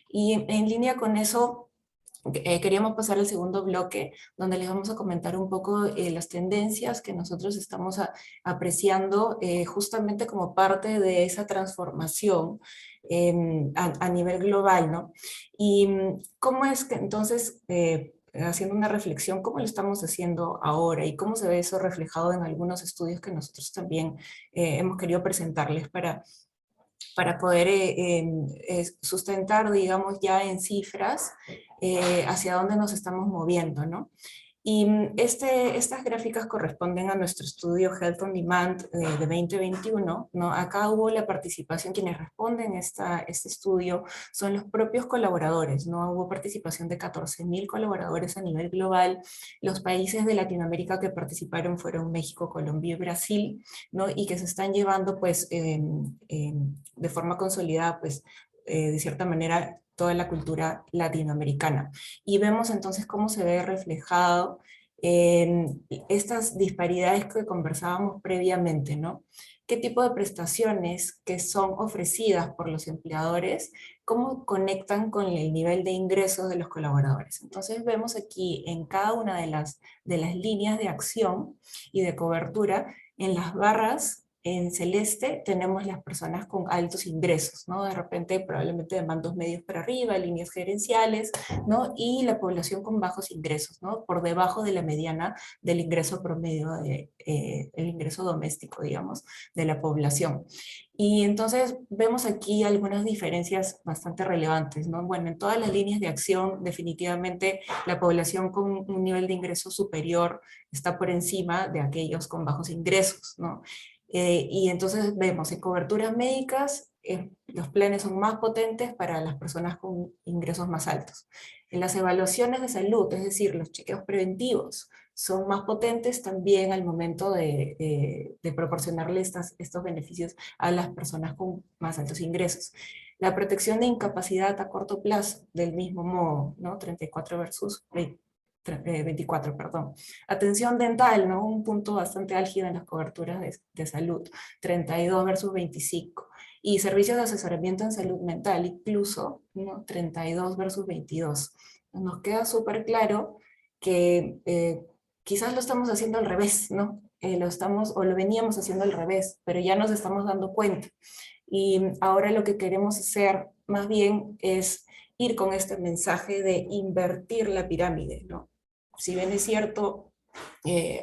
Y en línea con eso, queríamos pasar al segundo bloque, donde les vamos a comentar un poco las tendencias que nosotros estamos apreciando justamente como parte de esa transformación a nivel global, ¿no? Y cómo es que entonces, haciendo una reflexión, cómo lo estamos haciendo ahora y cómo se ve eso reflejado en algunos estudios que nosotros también hemos querido presentarles para poder sustentar, digamos, ya en cifras hacia dónde nos estamos moviendo, ¿no? Y estas gráficas corresponden a nuestro estudio Health on Demand de 2021, ¿no? Acá hubo la participación, quienes responden a este estudio son los propios colaboradores, ¿no? Hubo participación de 14.000 colaboradores a nivel global. Los países de Latinoamérica que participaron fueron México, Colombia y Brasil, ¿no? Y que se están llevando, pues, de forma consolidada, pues, de cierta manera, toda la cultura latinoamericana. Y vemos entonces cómo se ve reflejado en estas disparidades que conversábamos previamente, ¿no? ¿Qué tipo de prestaciones que son ofrecidas por los empleadores, cómo conectan con el nivel de ingresos de los colaboradores? Entonces vemos aquí en cada una de las líneas de acción y de cobertura, en las barras En celeste tenemos las personas con altos ingresos, ¿no? De repente probablemente de mandos medios para arriba, líneas gerenciales, ¿no? Y la población con bajos ingresos, ¿no? Por debajo de la mediana del ingreso promedio, el ingreso doméstico, digamos, de la población. Y entonces vemos aquí algunas diferencias bastante relevantes, ¿no? Bueno, en todas las líneas de acción, definitivamente la población con un nivel de ingreso superior está por encima de aquellos con bajos ingresos, ¿no? Y entonces vemos en coberturas médicas, los planes son más potentes para las personas con ingresos más altos. En las evaluaciones de salud, es decir, los chequeos preventivos, son más potentes también al momento de proporcionarle estos beneficios a las personas con más altos ingresos. La protección de incapacidad a corto plazo, del mismo modo, ¿no? 34 versus 24, perdón. Atención dental, ¿no? Un punto bastante álgido en las coberturas de salud, 32 versus 25. Y servicios de asesoramiento en salud mental, incluso, ¿no? 32 versus 22. Nos queda súper claro que quizás lo estamos haciendo al revés, ¿no? O lo veníamos haciendo al revés, pero ya nos estamos dando cuenta. Y ahora lo que queremos hacer más bien es ir con este mensaje de invertir la pirámide, ¿no? Si bien es cierto,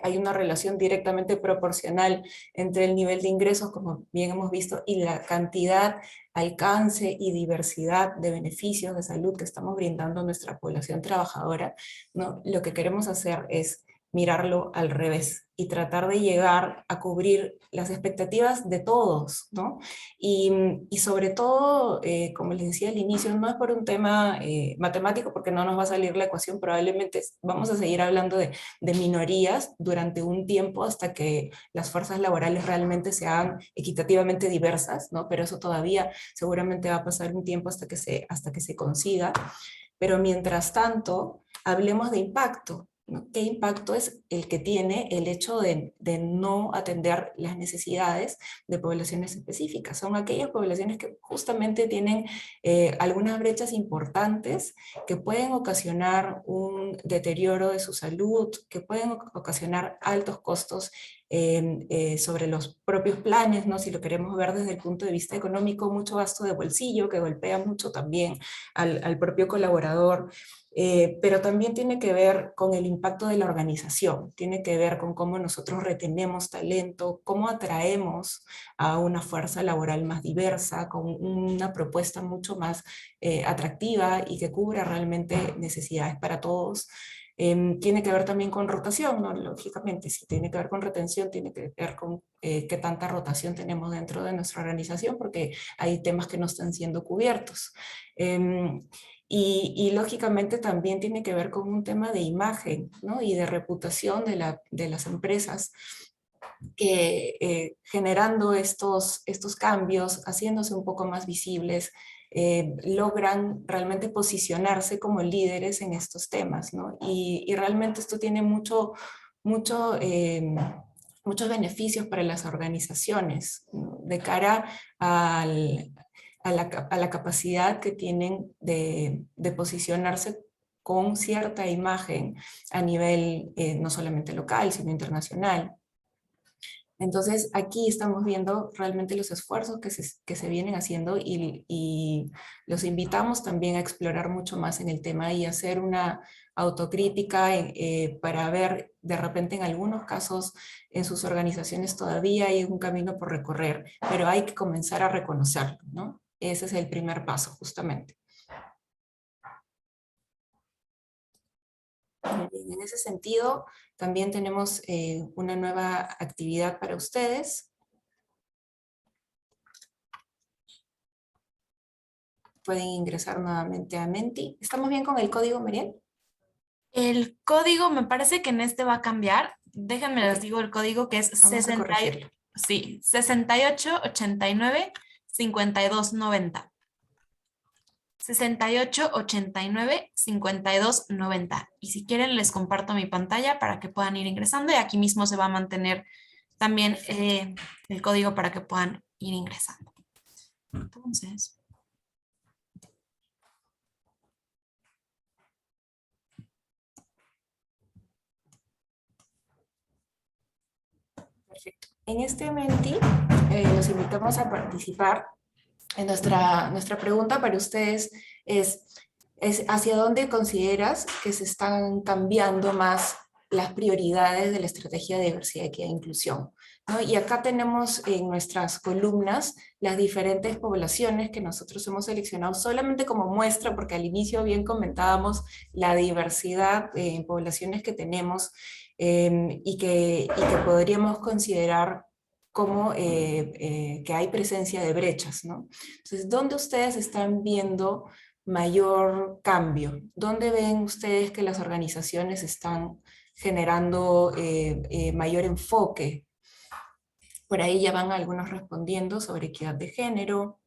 hay una relación directamente proporcional entre el nivel de ingresos, como bien hemos visto, y la cantidad, alcance y diversidad de beneficios de salud que estamos brindando a nuestra población trabajadora, ¿no? Lo que queremos hacer es mirarlo al revés y tratar de llegar a cubrir las expectativas de todos, ¿no? Y sobre todo, como les decía al inicio, no es por un tema matemático, porque no nos va a salir la ecuación, probablemente vamos a seguir hablando de minorías durante un tiempo hasta que las fuerzas laborales realmente sean equitativamente diversas, ¿no? Pero eso todavía seguramente va a pasar un tiempo hasta que se consiga. Pero mientras tanto, hablemos de impacto, ¿no? ¿Qué impacto es el que tiene el hecho de no atender las necesidades de poblaciones específicas? Son aquellas poblaciones que justamente tienen algunas brechas importantes que pueden ocasionar un deterioro de su salud, que pueden ocasionar altos costos sobre los propios planes, ¿no? Si lo queremos ver desde el punto de vista económico, mucho gasto de bolsillo que golpea mucho también al propio colaborador. Pero también tiene que ver con el impacto de la organización, tiene que ver con cómo nosotros retenemos talento, cómo atraemos a una fuerza laboral más diversa, con una propuesta mucho más atractiva y que cubra realmente necesidades para todos. Tiene que ver también con rotación, ¿no? Lógicamente, si tiene que ver con retención, tiene que ver con qué tanta rotación tenemos dentro de nuestra organización, porque hay temas que no están siendo cubiertos. Y lógicamente también tiene que ver con un tema de imagen, ¿no? Y de reputación de las empresas, que generando estos cambios, haciéndose un poco más visibles, logran realmente posicionarse como líderes en estos temas, ¿no? Y realmente esto tiene mucho, muchos beneficios para las organizaciones, ¿no? De cara a la capacidad que tienen de posicionarse con cierta imagen a nivel no solamente local, sino internacional. Entonces aquí estamos viendo realmente los esfuerzos que se vienen haciendo y los invitamos también a explorar mucho más en el tema y hacer una autocrítica para ver de repente en algunos casos en sus organizaciones todavía hay un camino por recorrer, pero hay que comenzar a reconocerlo, ¿no? Ese es el primer paso justamente. En ese sentido, también tenemos una nueva actividad para ustedes. Pueden ingresar nuevamente a Menti. ¿Estamos bien con el código, Mariel? El código me parece que en este va a cambiar. Déjenme les digo el código que es Vamos a corregirlo. 6889 5290. 6889 5290. Y si quieren les comparto mi pantalla para que puedan ir ingresando y aquí mismo se va a mantener también el código para que puedan ir ingresando. Entonces, Perfecto. En este Menti los invitamos a participar. Nuestra pregunta para ustedes es ¿hacia dónde consideras que se están cambiando más las prioridades de la estrategia de diversidad, equidad e inclusión? ¿No? Y acá tenemos en nuestras columnas las diferentes poblaciones que nosotros hemos seleccionado solamente como muestra, porque al inicio bien comentábamos la diversidad en poblaciones que tenemos y que podríamos considerar como que hay presencia de brechas, ¿no? Entonces, ¿dónde ustedes están viendo mayor cambio? ¿Dónde ven ustedes que las organizaciones están generando mayor enfoque? Por ahí ya van algunos respondiendo sobre equidad de género.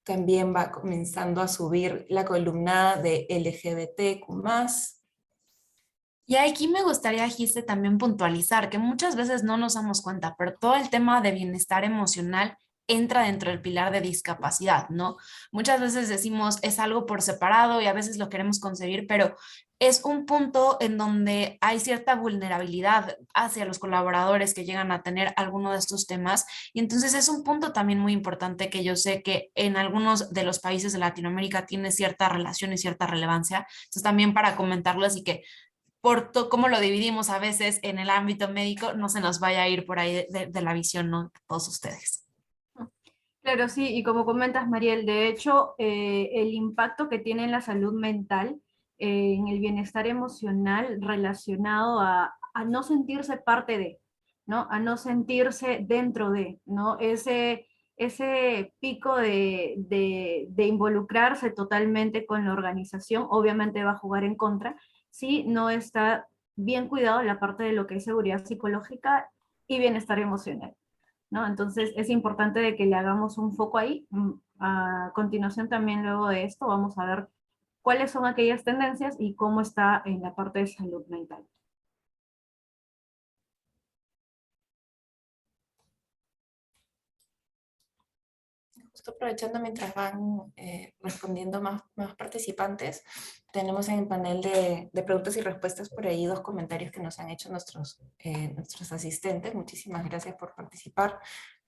También va comenzando a subir la columna de LGBTQ+. Y aquí me gustaría, Gise, también puntualizar que muchas veces no nos damos cuenta, pero todo el tema de bienestar emocional entra dentro del pilar de discapacidad, ¿no? Muchas veces decimos es algo por separado y a veces lo queremos concebir, pero es un punto en donde hay cierta vulnerabilidad hacia los colaboradores que llegan a tener alguno de estos temas. Y entonces es un punto también muy importante que yo sé que en algunos de los países de Latinoamérica tiene cierta relación y cierta relevancia. Entonces también para comentarlo, así que por cómo lo dividimos a veces en el ámbito médico, no se nos vaya a ir por ahí de la visión, ¿no? Todos ustedes. Claro, sí, y como comentas, Mariel, de hecho, el impacto que tiene en la salud mental, en el bienestar emocional relacionado a no sentirse parte de, ¿no? A no sentirse dentro de, ¿no? Ese pico de involucrarse totalmente con la organización, obviamente va a jugar en contra, si no está bien cuidado la parte de lo que es seguridad psicológica y bienestar emocional, ¿no? Entonces es importante de que le hagamos un foco ahí. A continuación también luego de esto vamos a ver cuáles son aquellas tendencias y cómo está en la parte de salud mental. Justo aprovechando mientras van respondiendo más participantes, tenemos en el panel de preguntas y respuestas por ahí dos comentarios que nos han hecho nuestros asistentes. Muchísimas gracias por participar.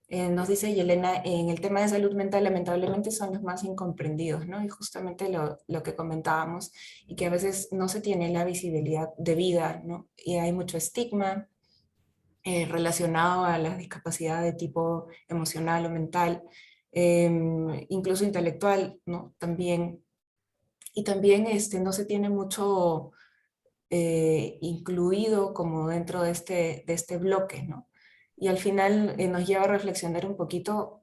Nos dice Yelena, en el tema de salud mental lamentablemente son los más incomprendidos, ¿no? Y justamente lo que comentábamos, y que a veces no se tiene la visibilidad debida, ¿no? Y hay mucho estigma relacionado a las discapacidades de tipo emocional o mental, incluso intelectual, ¿no? También, y también no se tiene mucho incluido como dentro de este bloque, ¿no? Y al final nos lleva a reflexionar un poquito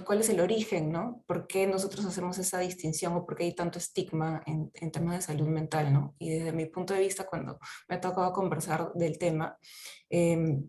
cuál es el origen, ¿no? ¿Por qué nosotros hacemos esa distinción o por qué hay tanto estigma en temas de salud mental, ¿no? Y desde mi punto de vista, cuando me ha tocado conversar del tema, eh,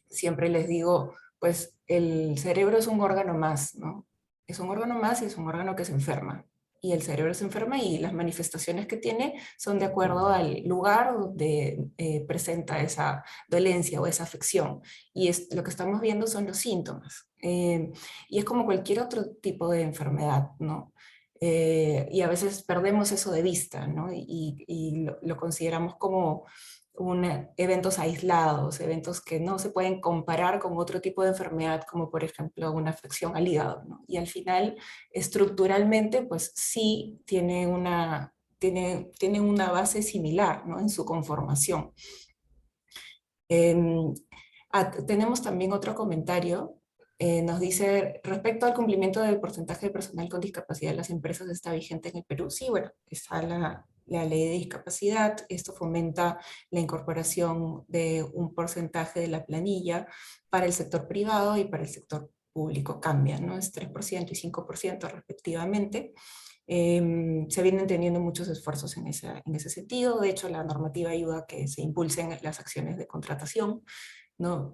siempre les digo, pues el cerebro es un órgano más, ¿no? Es un órgano más y es un órgano que se enferma. Y el cerebro se enferma y las manifestaciones que tiene son de acuerdo al lugar donde presenta esa dolencia o esa afección. Y lo que estamos viendo son los síntomas. Y es como cualquier otro tipo de enfermedad, ¿no? Y a veces perdemos eso de vista, ¿no? Y lo consideramos como eventos aislados, eventos que no se pueden comparar con otro tipo de enfermedad, como por ejemplo una afección al hígado, ¿no? Y al final, estructuralmente, pues sí tiene una base similar, ¿no? En su conformación. Tenemos también otro comentario. Nos dice, respecto al cumplimiento del porcentaje de personal con discapacidad, ¿las empresas está vigente en el Perú? Sí, bueno, está la ley de discapacidad. Esto fomenta la incorporación de un porcentaje de la planilla para el sector privado y para el sector público. Cambia, ¿no? Es 3% y 5% respectivamente. Se vienen teniendo muchos esfuerzos en ese sentido. De hecho, la normativa ayuda a que se impulsen las acciones de contratación, ¿no?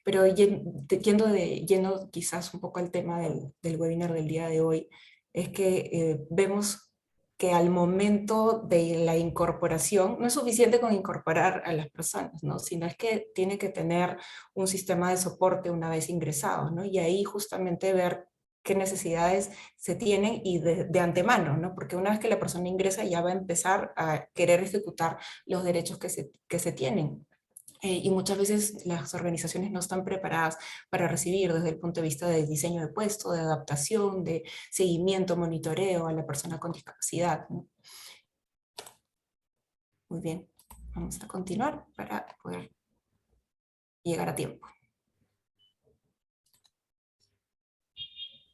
Pero yendo quizás un poco al tema del webinar del día de hoy, es que vemos que al momento de la incorporación, no es suficiente con incorporar a las personas, ¿no? Sino es que tiene que tener un sistema de soporte una vez ingresado, ¿no? Y ahí justamente ver qué necesidades se tienen y de antemano, ¿no? Porque una vez que la persona ingresa ya va a empezar a querer ejecutar los derechos que se tienen. Y muchas veces las organizaciones no están preparadas para recibir desde el punto de vista de diseño de puesto, de adaptación, de seguimiento, monitoreo a la persona con discapacidad, ¿no? Muy bien, vamos a continuar para poder llegar a tiempo.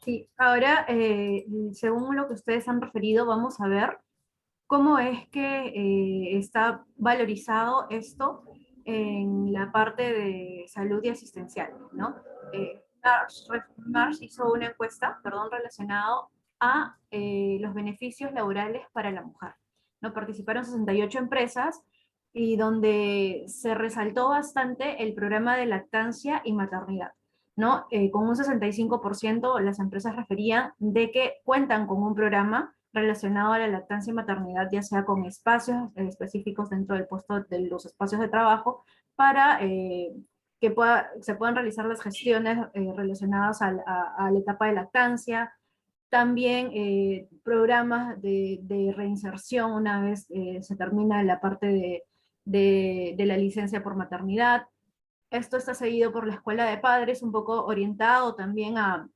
Sí, ahora, según lo que ustedes han referido, vamos a ver cómo es que está valorizado esto en la parte de salud y asistencial, ¿no? Marsh hizo una encuesta, perdón, relacionado a los beneficios laborales para la mujer, ¿no? Participaron 68 empresas y donde se resaltó bastante el programa de lactancia y maternidad, ¿no? Con un 65% las empresas referían de que cuentan con un programa relacionado a la lactancia y maternidad, ya sea con espacios específicos dentro del puesto de los espacios de trabajo para que se puedan realizar las gestiones relacionadas a la etapa de lactancia, también programas de reinserción una vez se termina la parte de la licencia por maternidad. Esto está seguido por la escuela de padres, un poco orientado también a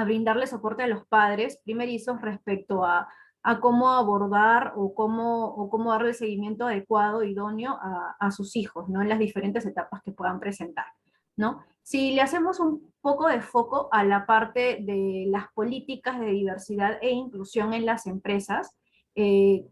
brindarle soporte a los padres primerizos respecto a cómo abordar o cómo darle el seguimiento adecuado, idóneo a sus hijos, ¿no? En las diferentes etapas que puedan presentar, ¿no? Si le hacemos un poco de foco a la parte de las políticas de diversidad e inclusión en las empresas, en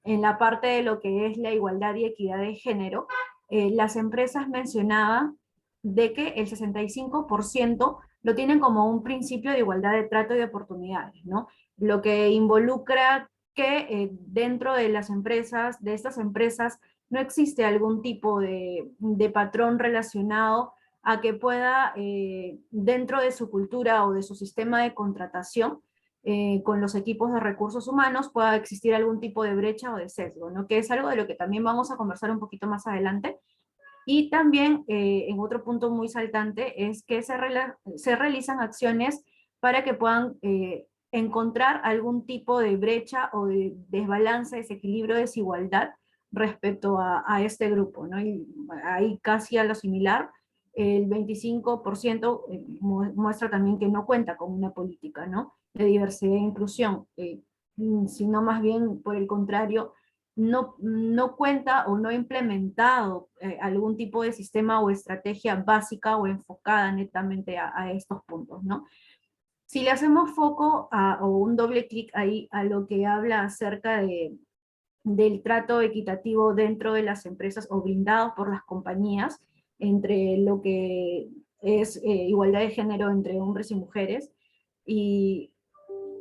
la parte de lo que es la igualdad y equidad de género, las empresas mencionaban de que el 65% lo tienen como un principio de igualdad de trato y de oportunidades, ¿no? Lo que involucra que dentro de las empresas, de estas empresas, no existe algún tipo de patrón relacionado a que pueda, dentro de su cultura o de su sistema de contratación, con los equipos de recursos humanos, pueda existir algún tipo de brecha o de sesgo, ¿no? Que es algo de lo que también vamos a conversar un poquito más adelante. Y también, en otro punto muy saltante, es que se realizan acciones para que puedan encontrar algún tipo de brecha o de desbalance, desequilibrio, desigualdad respecto a este grupo, ¿no? Y ahí casi a lo similar, el 25% muestra también que no cuenta con una política, ¿no? De diversidad e inclusión, sino más bien, por el contrario, no cuenta o no ha implementado algún tipo de sistema o estrategia básica o enfocada netamente a estos puntos, ¿no? Si le hacemos foco o un doble clic ahí a lo que habla acerca del trato equitativo dentro de las empresas o brindado por las compañías entre lo que es igualdad de género entre hombres y mujeres, y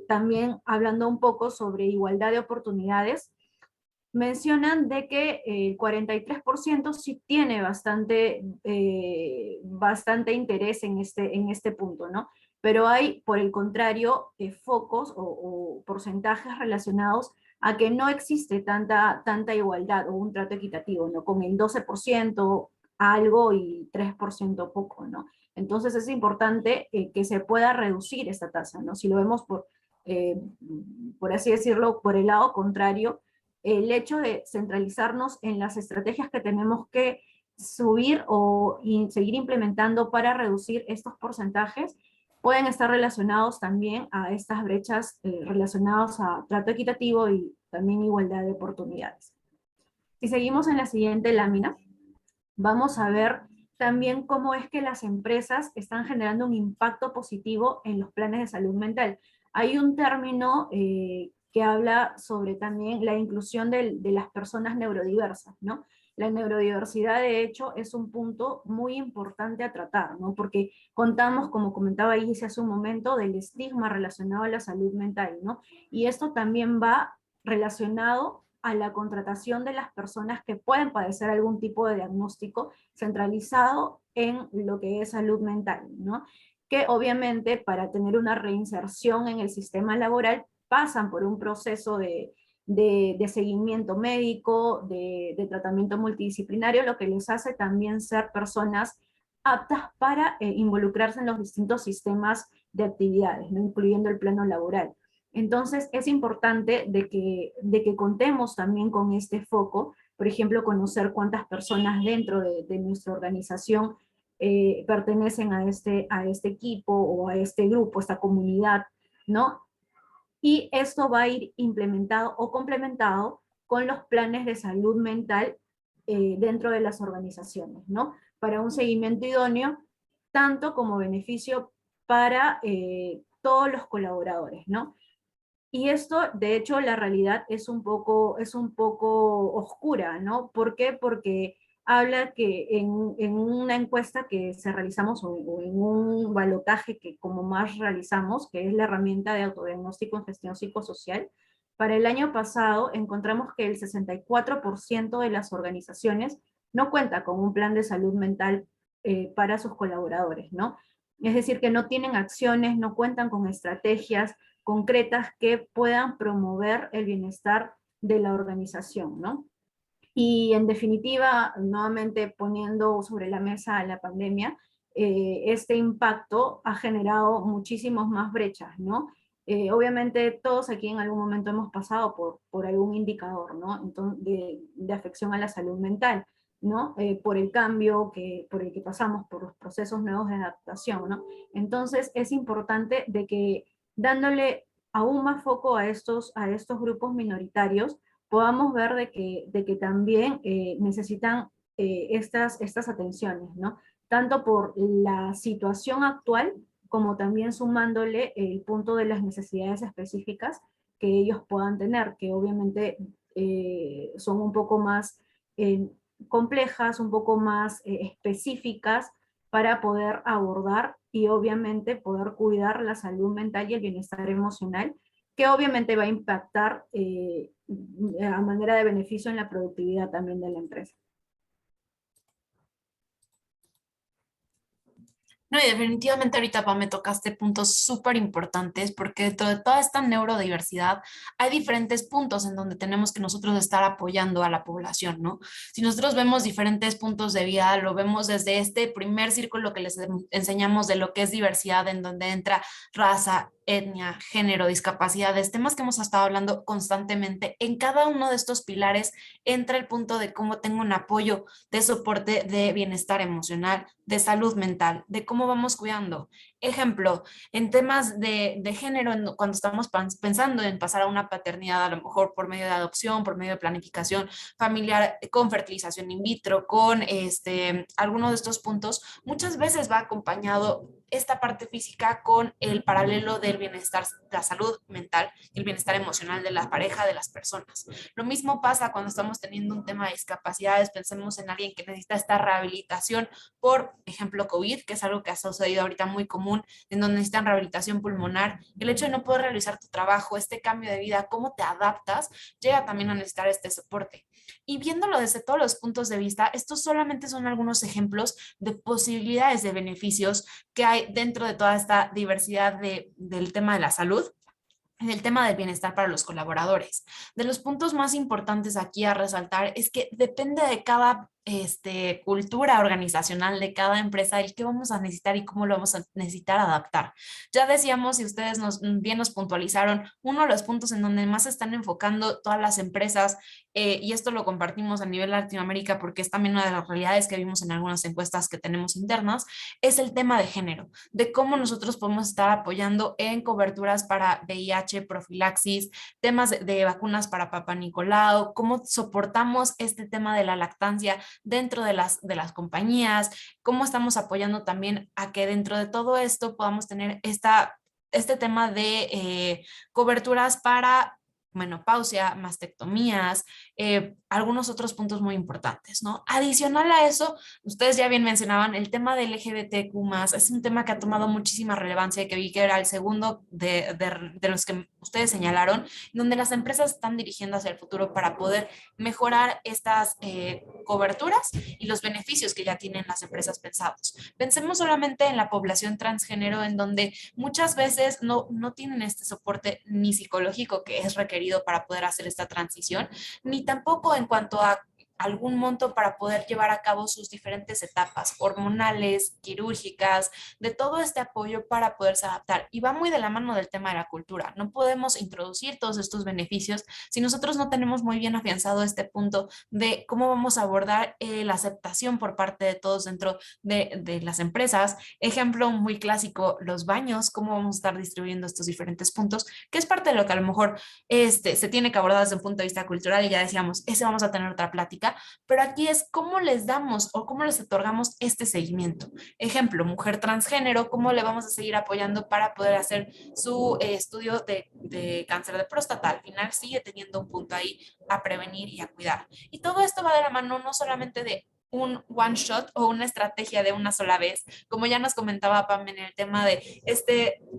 también hablando un poco sobre igualdad de oportunidades, mencionan de que el 43% sí tiene bastante interés en este punto, ¿no? Pero hay, por el contrario, focos o porcentajes relacionados a que no existe tanta igualdad o un trato equitativo, ¿no? Con el 12% algo y 3% poco, ¿no? Entonces es importante que se pueda reducir esta tasa, ¿no? Si lo vemos por así decirlo, por el lado contrario, el hecho de centralizarnos en las estrategias que tenemos que subir o seguir implementando para reducir estos porcentajes pueden estar relacionados también a estas brechas relacionadas a trato equitativo y también igualdad de oportunidades. Si seguimos en la siguiente lámina, vamos a ver también cómo es que las empresas están generando un impacto positivo en los planes de salud mental. Hay un término que habla sobre también la inclusión de las personas neurodiversas, ¿no? La neurodiversidad, de hecho, es un punto muy importante a tratar, ¿no? Porque contamos, como comentaba Isis hace un momento, del estigma relacionado a la salud mental, ¿no? Y esto también va relacionado a la contratación de las personas que pueden padecer algún tipo de diagnóstico centralizado en lo que es salud mental, ¿no? Que obviamente para tener una reinserción en el sistema laboral pasan por un proceso de seguimiento médico, de tratamiento multidisciplinario, lo que les hace también ser personas aptas para involucrarse en los distintos sistemas de actividades, ¿no? Incluyendo el plano laboral. Entonces, es importante de que contemos también con este foco, por ejemplo, conocer cuántas personas dentro de nuestra organización pertenecen a este equipo o a este grupo, esta comunidad, ¿no? Y esto va a ir implementado o complementado con los planes de salud mental dentro de las organizaciones, ¿no? Para un seguimiento idóneo, tanto como beneficio para todos los colaboradores, ¿no? Y esto, de hecho, la realidad es un poco oscura, ¿no? ¿Por qué? Porque habla que en una encuesta que se realizamos o en un balotaje que como más realizamos, que es la herramienta de autodiagnóstico en gestión psicosocial, para el año pasado encontramos que el 64% de las organizaciones no cuenta con un plan de salud mental para sus colaboradores, ¿no? Es decir, que no tienen acciones, no cuentan con estrategias concretas que puedan promover el bienestar de la organización, ¿no? Y en definitiva, nuevamente poniendo sobre la mesa la pandemia, este impacto ha generado muchísimas más brechas, ¿no? Obviamente todos aquí en algún momento hemos pasado por algún indicador, ¿no? Entonces, de afección a la salud mental, ¿no? Por el cambio por el que pasamos, por los procesos nuevos de adaptación, ¿no? Entonces es importante de que dándole aún más foco a estos grupos minoritarios, podamos ver de que también necesitan estas atenciones, ¿no? Tanto por la situación actual, como también sumándole el punto de las necesidades específicas que ellos puedan tener, que obviamente son un poco más eh, complejas, un poco más específicas para poder abordar y obviamente poder cuidar la salud mental y el bienestar emocional, que obviamente va a impactar a manera de beneficio en la productividad también de la empresa. No, y definitivamente ahorita, Pa, me tocaste puntos súper importantes porque dentro de toda esta neurodiversidad hay diferentes puntos en donde tenemos que nosotros estar apoyando a la población, ¿no? Si nosotros vemos diferentes puntos de vida, lo vemos desde este primer círculo que les enseñamos de lo que es diversidad, en donde entra raza, etnia, género, discapacidades, temas que hemos estado hablando constantemente. En cada uno de estos pilares entra el punto de cómo tengo un apoyo de soporte de bienestar emocional, de salud mental, de cómo vamos cuidando. Ejemplo, en temas de género, cuando estamos pensando en pasar a una paternidad, a lo mejor por medio de adopción, por medio de planificación familiar, con fertilización in vitro, con alguno de estos puntos, muchas veces va acompañado esta parte física con el paralelo del bienestar, la salud mental y el bienestar emocional de la pareja, de las personas. Lo mismo pasa cuando estamos teniendo un tema de discapacidades, pensemos en alguien que necesita esta rehabilitación, por ejemplo, COVID, que es algo que ha sucedido ahorita muy común, en donde necesitan rehabilitación pulmonar. El hecho de no poder realizar tu trabajo, este cambio de vida, cómo te adaptas, llega también a necesitar este soporte. Y viéndolo desde todos los puntos de vista, estos solamente son algunos ejemplos de posibilidades de beneficios que hay dentro de toda esta diversidad del tema de la salud, en el tema del bienestar para los colaboradores. De los puntos más importantes aquí a resaltar es que depende de cada cultura organizacional de cada empresa el qué vamos a necesitar y cómo lo vamos a necesitar adaptar. Ya decíamos, y ustedes bien nos puntualizaron, uno de los puntos en donde más se están enfocando todas las empresas, y esto lo compartimos a nivel Latinoamérica porque es también una de las realidades que vimos en algunas encuestas que tenemos internas, es el tema de género, de cómo nosotros podemos estar apoyando en coberturas para VIH, profilaxis, temas de vacunas para Papá Nicolau, cómo soportamos este tema de la lactancia dentro de las compañías, cómo estamos apoyando también a que dentro de todo esto podamos tener este tema de coberturas para menopausia, mastectomías, algunos otros puntos muy importantes, ¿no? Adicional a eso, ustedes ya bien mencionaban, el tema del LGBTQ+, es un tema que ha tomado muchísima relevancia y que vi que era el segundo de los que ustedes señalaron, donde las empresas están dirigiendo hacia el futuro para poder mejorar estas coberturas y los beneficios que ya tienen las empresas pensados. Pensemos solamente en la población transgénero, en donde muchas veces no tienen este soporte ni psicológico que es requerido para poder hacer esta transición, ni tampoco en cuanto a algún monto para poder llevar a cabo sus diferentes etapas hormonales, quirúrgicas, de todo este apoyo para poderse adaptar. Y va muy de la mano del tema de la cultura. No podemos introducir todos estos beneficios si nosotros no tenemos muy bien afianzado este punto de cómo vamos a abordar la aceptación por parte de todos dentro de las empresas. Ejemplo muy clásico, los baños, cómo vamos a estar distribuyendo estos diferentes puntos, que es parte de lo que a lo mejor se tiene que abordar desde un punto de vista cultural, y ya decíamos, ese vamos a tener otra plática, pero aquí es cómo les damos o cómo les otorgamos este seguimiento. Ejemplo, mujer transgénero, cómo le vamos a seguir apoyando para poder hacer su estudio de cáncer de próstata. Al final sigue teniendo un punto ahí a prevenir y a cuidar. Y todo esto va de la mano no solamente de un one shot o una estrategia de una sola vez, como ya nos comentaba Pam en el tema de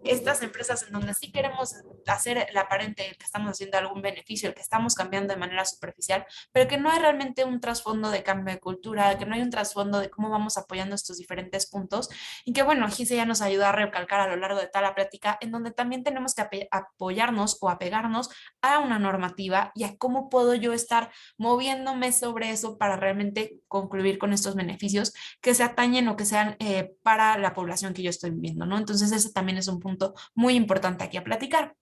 estas empresas en donde sí queremos hacer el aparente, el que estamos haciendo algún beneficio, el que estamos cambiando de manera superficial, pero que no hay realmente un trasfondo de cambio de cultura, que no hay un trasfondo de cómo vamos apoyando estos diferentes puntos, y que bueno, Gise ya nos ayuda a recalcar a lo largo de toda la plática, en donde también tenemos que apoyarnos o apegarnos a una normativa y a cómo puedo yo estar moviéndome sobre eso para realmente concluir con estos beneficios que se atañen o que sean para la población que yo estoy viviendo, ¿no? Entonces ese también es un punto muy importante aquí a platicar.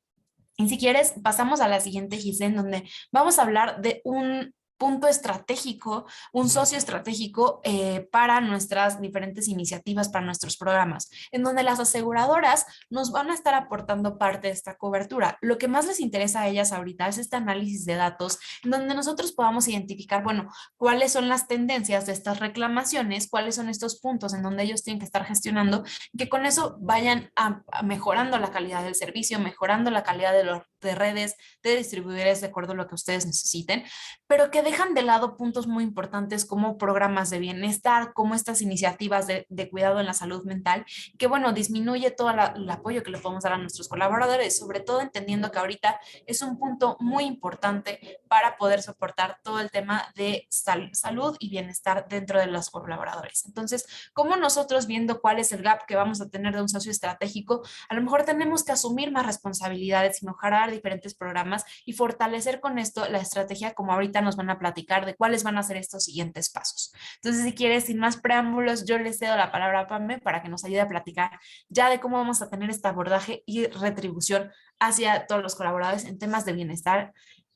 Y si quieres, pasamos a la siguiente, Giselle, en donde vamos a hablar de un punto estratégico, un socio estratégico para nuestras diferentes iniciativas, para nuestros programas, en donde las aseguradoras nos van a estar aportando parte de esta cobertura. Lo que más les interesa a ellas ahorita es este análisis de datos, en donde nosotros podamos identificar, bueno, cuáles son las tendencias de estas reclamaciones, cuáles son estos puntos en donde ellos tienen que estar gestionando, que con eso vayan a mejorando la calidad del servicio, mejorando la calidad de redes, de distribuidores, de acuerdo a lo que ustedes necesiten, pero que dejan de lado puntos muy importantes como programas de bienestar, como estas iniciativas de cuidado en la salud mental, que bueno, disminuye todo el apoyo que le podemos dar a nuestros colaboradores, sobre todo entendiendo que ahorita es un punto muy importante para poder soportar todo el tema de salud y bienestar dentro de los colaboradores. Entonces, como nosotros viendo cuál es el gap que vamos a tener de un socio estratégico, a lo mejor tenemos que asumir más responsabilidades y mejorar diferentes programas y fortalecer con esto la estrategia, como ahorita nos van a platicar de cuáles van a ser estos siguientes pasos. Entonces, si quieres, sin más preámbulos, yo les cedo la palabra a Pame para que nos ayude a platicar ya de cómo vamos a tener este abordaje y retribución hacia todos los colaboradores en temas de bienestar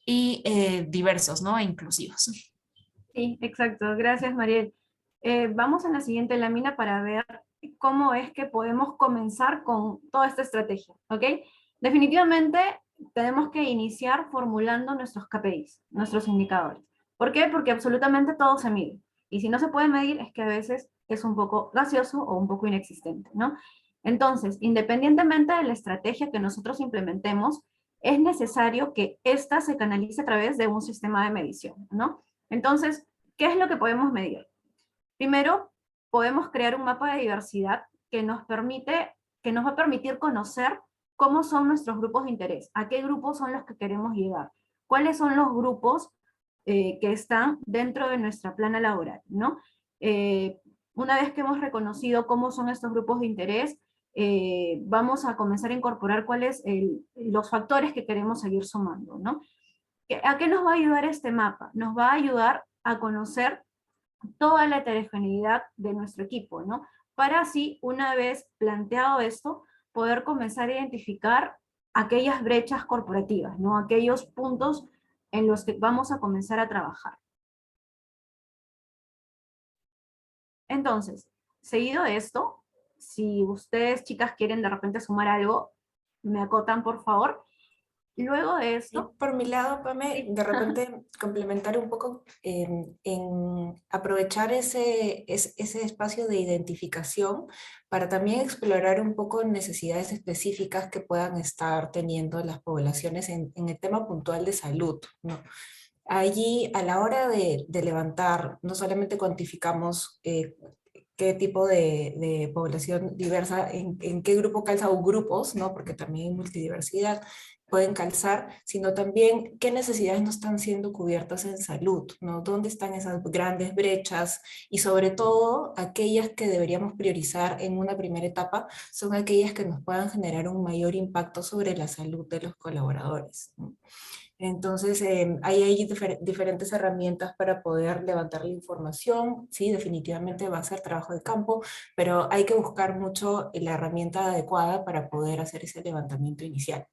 y diversos, ¿no? E inclusivos. Sí, exacto. Gracias, Mariel. Vamos a la siguiente lámina para ver cómo es que podemos comenzar con toda esta estrategia, ¿ok? Definitivamente tenemos que iniciar formulando nuestros KPIs, nuestros indicadores. ¿Por qué? Porque absolutamente todo se mide. Y si no se puede medir, es que a veces es un poco gaseoso o un poco inexistente, ¿no? Entonces, independientemente de la estrategia que nosotros implementemos, es necesario que ésta se canalice a través de un sistema de medición, ¿no? Entonces, ¿qué es lo que podemos medir? Primero, podemos crear un mapa de diversidad que nos va a permitir conocer cómo son nuestros grupos de interés, a qué grupos son los que queremos llegar, cuáles son los grupos que están dentro de nuestra plana laboral, ¿no? Una vez que hemos reconocido cómo son estos grupos de interés, vamos a comenzar a incorporar cuáles los factores que queremos seguir sumando, ¿no? ¿A qué nos va a ayudar este mapa? Nos va a ayudar a conocer toda la heterogeneidad de nuestro equipo, ¿no? Para así, una vez planteado esto, poder comenzar a identificar aquellas brechas corporativas, ¿no? Aquellos puntos en los que vamos a comenzar a trabajar. Entonces, seguido de esto, si ustedes, chicas, quieren de repente sumar algo, me acotan, por favor. Luego de esto... Por mi lado, Pame, de repente complementar un poco en aprovechar ese espacio de identificación para también explorar un poco necesidades específicas que puedan estar teniendo las poblaciones en el tema puntual de salud, ¿no? Allí, a la hora de levantar, no solamente cuantificamos qué tipo de población diversa, en qué grupo calza o grupos, ¿no? Porque también hay multidiversidad, pueden calzar, sino también qué necesidades no están siendo cubiertas en salud, ¿no? ¿Dónde están esas grandes brechas? Y sobre todo, aquellas que deberíamos priorizar en una primera etapa son aquellas que nos puedan generar un mayor impacto sobre la salud de los colaboradores, ¿no? Entonces, ahí hay diferentes herramientas para poder levantar la información. Sí, definitivamente va a ser trabajo de campo, pero hay que buscar mucho la herramienta adecuada para poder hacer ese levantamiento inicial.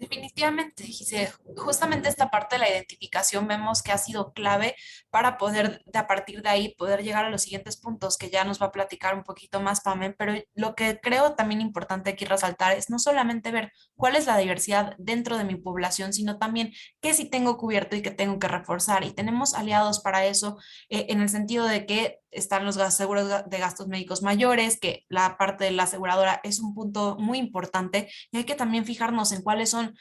Definitivamente, Gise, justamente esta parte de la identificación vemos que ha sido clave para poder, a partir de ahí, poder llegar a los siguientes puntos que ya nos va a platicar un poquito más Pame, pero lo que creo también importante aquí resaltar es no solamente ver cuál es la diversidad dentro de mi población, sino también qué sí tengo cubierto y qué tengo que reforzar. Y tenemos aliados para eso, en el sentido de que están los seguros de gastos médicos mayores, que la parte de la aseguradora es un punto muy importante y hay que también fijarnos en cuáles son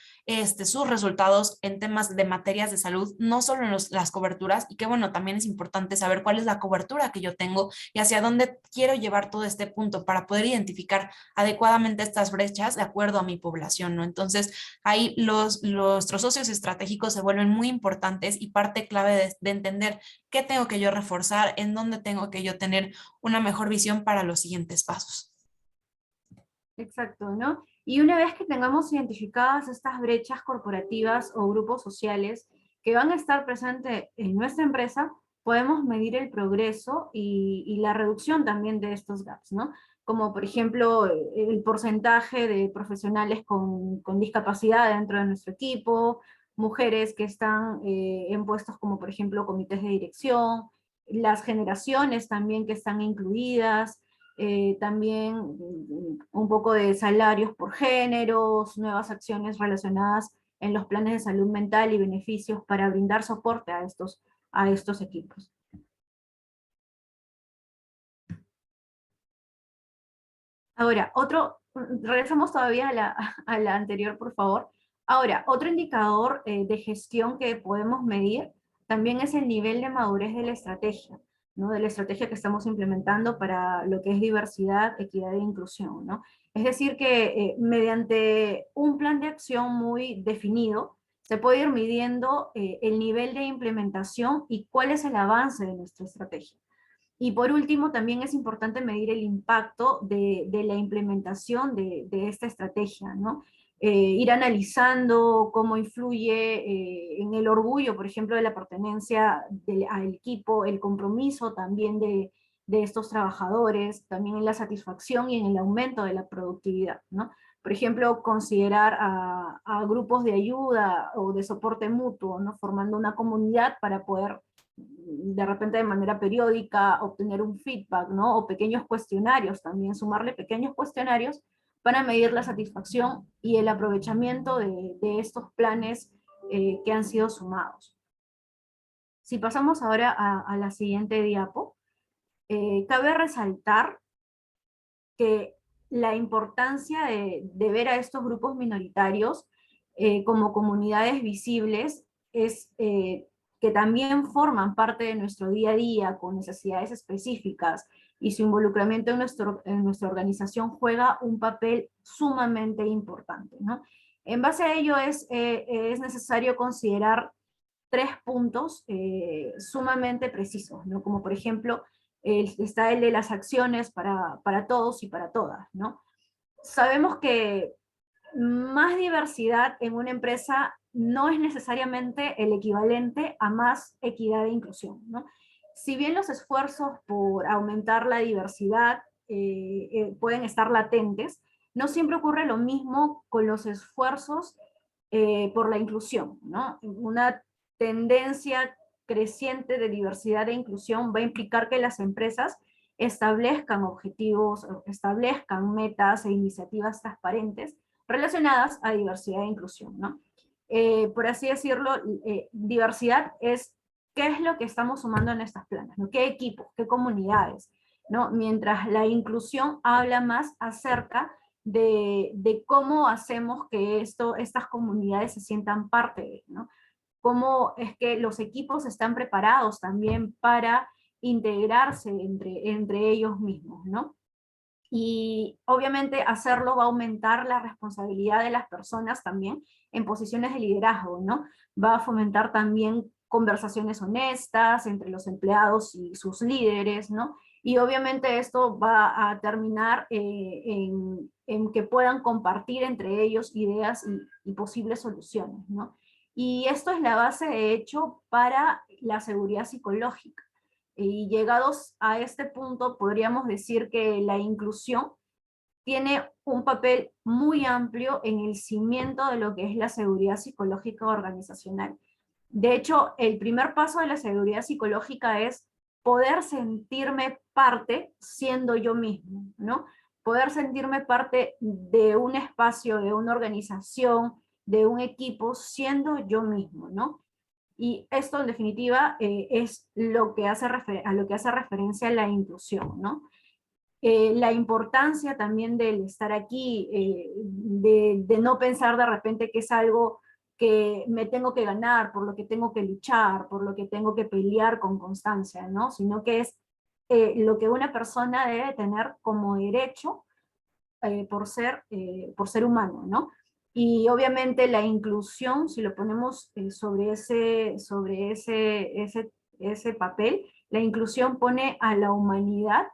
sus resultados en temas de materias de salud, no solo en las coberturas, y que bueno, también es importante saber cuál es la cobertura que yo tengo y hacia dónde quiero llevar todo este punto para poder identificar adecuadamente estas brechas de acuerdo a mi población, ¿no? Entonces, ahí nuestros socios estratégicos se vuelven muy importantes y parte clave de entender qué tengo que yo reforzar, en dónde tengo que yo tener una mejor visión para los siguientes pasos. Exacto, ¿no? Y una vez que tengamos identificadas estas brechas corporativas o grupos sociales que van a estar presentes en nuestra empresa, podemos medir el progreso y la reducción también de estos gaps, ¿no? Como por ejemplo el porcentaje de profesionales con discapacidad dentro de nuestro equipo, mujeres que están en puestos como por ejemplo comités de dirección, las generaciones también que están incluidas, también un poco de salarios por géneros, nuevas acciones relacionadas en los planes de salud mental y beneficios para brindar soporte a estos equipos. Ahora, regresamos todavía a la anterior, por favor. Ahora, otro indicador de gestión que podemos medir también es el nivel de madurez de la estrategia, ¿no? De la estrategia que estamos implementando para lo que es diversidad, equidad e inclusión, ¿no? Es decir, que mediante un plan de acción muy definido, se puede ir midiendo el nivel de implementación y cuál es el avance de nuestra estrategia. Y por último, también es importante medir el impacto de la implementación de esta estrategia, ¿no? Ir analizando cómo influye en el orgullo, por ejemplo, de la pertenencia al equipo, el compromiso también de estos trabajadores, también en la satisfacción y en el aumento de la productividad, ¿no? Por ejemplo, considerar a grupos de ayuda o de soporte mutuo, ¿no? Formando una comunidad para poder de repente de manera periódica, obtener un feedback, ¿no? O pequeños cuestionarios también, sumarle pequeños cuestionarios para medir la satisfacción y el aprovechamiento de estos planes que han sido sumados. Si pasamos ahora a la siguiente diapo, cabe resaltar que la importancia de ver a estos grupos minoritarios como comunidades visibles es que también forman parte de nuestro día a día con necesidades específicas y su involucramiento en nuestra organización juega un papel sumamente importante, ¿no? En base a ello es necesario considerar tres puntos sumamente precisos, ¿no? Como por ejemplo, está el de las acciones para todos y para todas, ¿no? Sabemos que más diversidad en una empresa no es necesariamente el equivalente a más equidad e inclusión, ¿no? Si bien los esfuerzos por aumentar la diversidad pueden estar latentes, no siempre ocurre lo mismo con los esfuerzos por la inclusión, ¿no? Una tendencia creciente de diversidad e inclusión va a implicar que las empresas establezcan objetivos, establezcan metas e iniciativas transparentes relacionadas a diversidad e inclusión, ¿no? Por así decirlo, diversidad es qué es lo que estamos sumando en estas planas, ¿no? ¿Qué equipos, qué comunidades, ¿no? Mientras la inclusión habla más acerca de cómo hacemos que estas comunidades se sientan parte, ¿no? Cómo es que los equipos están preparados también para integrarse entre ellos mismos, ¿no? Y obviamente hacerlo va a aumentar la responsabilidad de las personas también en posiciones de liderazgo, ¿no? Va a fomentar también conversaciones honestas entre los empleados y sus líderes, ¿no? y obviamente esto va a terminar en que puedan compartir entre ellos ideas y posibles soluciones, ¿no? Y esto es la base, de hecho, para la seguridad psicológica. Y llegados a este punto, podríamos decir que la inclusión tiene un papel muy amplio en el cimiento de lo que es la seguridad psicológica organizacional. De hecho, el primer paso de la seguridad psicológica es poder sentirme parte siendo yo mismo, ¿no? Poder sentirme parte de un espacio, de una organización, de un equipo, siendo yo mismo, ¿no? Y esto, en definitiva, es lo que hace a lo que hace referencia a la inclusión, ¿no? La importancia también del estar aquí, de no pensar de repente que es algo que me tengo que ganar, por lo que tengo que luchar, por lo que tengo que pelear con constancia, ¿no? Sino que es lo que una persona debe tener como derecho por ser humano, ¿no? Y obviamente la inclusión, si lo ponemos ese papel, la inclusión pone a la humanidad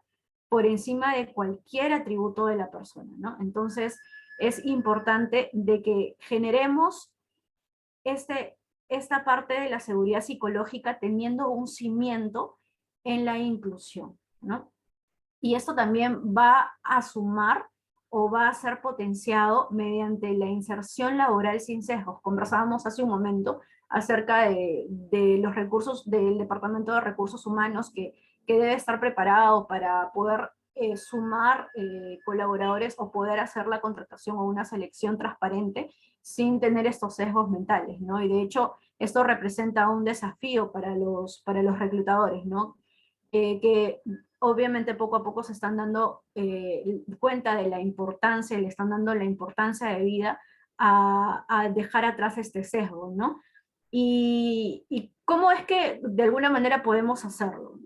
por encima de cualquier atributo de la persona, ¿no? Entonces, es importante de que generemos esta parte de la seguridad psicológica teniendo un cimiento en la inclusión, ¿no? Y esto también va a sumar o va a ser potenciado mediante la inserción laboral sin sesgos. Conversábamos hace un momento acerca de los recursos del Departamento de Recursos Humanos que debe estar preparado para poder sumar colaboradores o poder hacer la contratación o una selección transparente sin tener estos sesgos mentales, ¿no? Y de hecho, esto representa un desafío para los reclutadores, ¿no? Que obviamente poco a poco se están dando cuenta de la importancia, le están dando la importancia de vida a dejar atrás este sesgo, ¿no? Y cómo es que de alguna manera podemos hacerlo,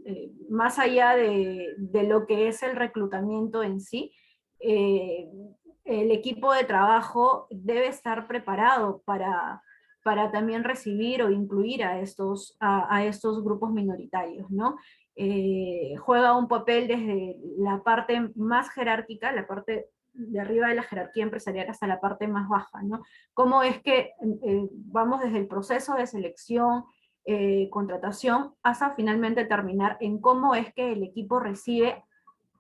más allá de lo que es el reclutamiento en sí, eh, el equipo de trabajo debe estar preparado para también recibir o incluir a estos grupos minoritarios, ¿no? Juega un papel desde la parte más jerárquica, la parte de arriba de la jerarquía empresarial hasta la parte más baja, ¿no? Cómo es que vamos desde el proceso de selección, contratación, hasta finalmente terminar en cómo es que el equipo recibe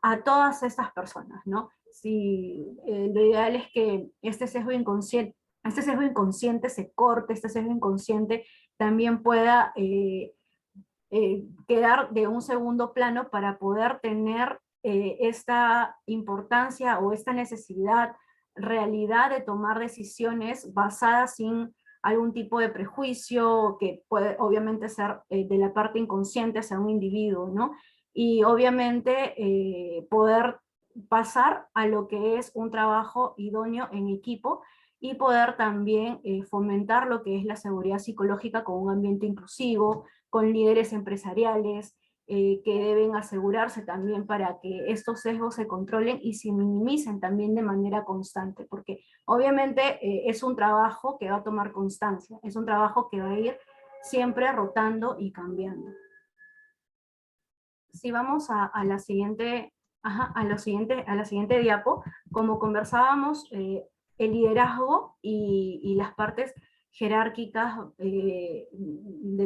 a todas estas personas, ¿no? Si, lo ideal es que este sesgo inconsciente se corte, este sesgo inconsciente también pueda quedar de un segundo plano para poder tener esta importancia o esta necesidad, realidad de tomar decisiones basadas sin algún tipo de prejuicio que puede obviamente ser de la parte inconsciente hacia un individuo, ¿no? Y obviamente poder pasar a lo que es un trabajo idóneo en equipo y poder también fomentar lo que es la seguridad psicológica con un ambiente inclusivo, con líderes empresariales que deben asegurarse también para que estos sesgos se controlen y se minimicen también de manera constante, porque obviamente es un trabajo que va a tomar constancia, es un trabajo que va a ir siempre rotando y cambiando. Si vamos a la siguiente, a la siguiente diapo, como conversábamos, el liderazgo y las partes jerárquicas de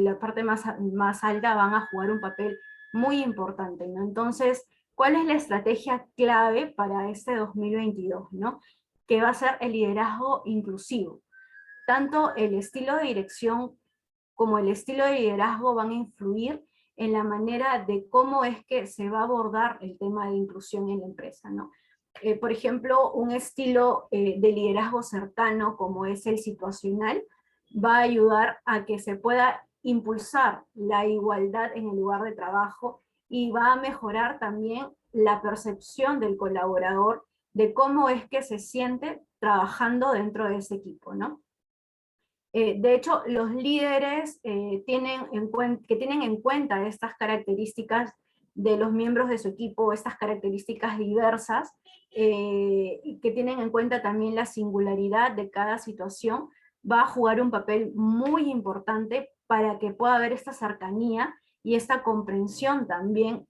la parte más alta van a jugar un papel muy importante, ¿no? Entonces, ¿cuál es la estrategia clave para este 2022, ¿no? Que va a ser el liderazgo inclusivo. Tanto el estilo de dirección como el estilo de liderazgo van a influir en la manera de cómo es que se va a abordar el tema de inclusión en la empresa, ¿no? Por ejemplo, un estilo de liderazgo cercano como es el situacional va a ayudar a que se pueda impulsar la igualdad en el lugar de trabajo y va a mejorar también la percepción del colaborador de cómo es que se siente trabajando dentro de ese equipo, ¿no? De hecho, los líderes que tienen en cuenta estas características de los miembros de su equipo, estas características diversas, que tienen en cuenta también la singularidad de cada situación, va a jugar un papel muy importante para que pueda haber esta cercanía y esta comprensión también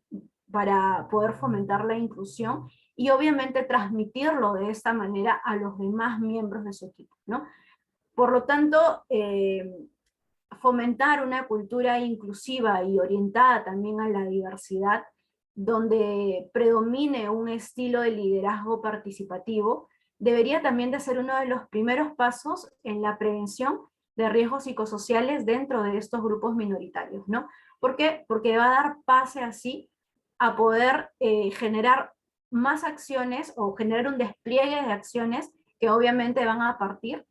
para poder fomentar la inclusión y obviamente transmitirlo de esta manera a los demás miembros de su equipo, ¿no? Por lo tanto, fomentar una cultura inclusiva y orientada también a la diversidad, donde predomine un estilo de liderazgo participativo, debería también de ser uno de los primeros pasos en la prevención de riesgos psicosociales dentro de estos grupos minoritarios, ¿no? ¿Por qué? Porque va a dar pase así a poder generar más acciones o generar un despliegue de acciones que obviamente van a partir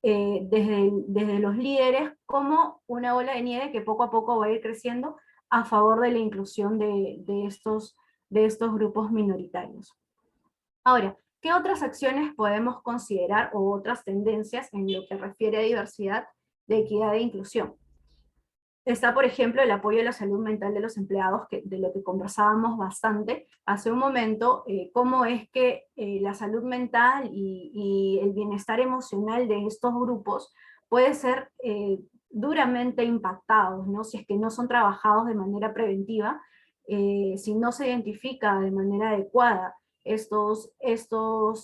desde los líderes como una ola de nieve que poco a poco va a ir creciendo a favor de la inclusión de estos grupos minoritarios. Ahora, ¿qué otras acciones podemos considerar o otras tendencias en lo que refiere a diversidad, de equidad e inclusión? Está, por ejemplo, el apoyo a la salud mental de los empleados, de lo que conversábamos bastante hace un momento, cómo es que la salud mental y el bienestar emocional de estos grupos puede ser duramente impactados, ¿no? Si es que no son trabajados de manera preventiva, si no se identifica de manera adecuada estos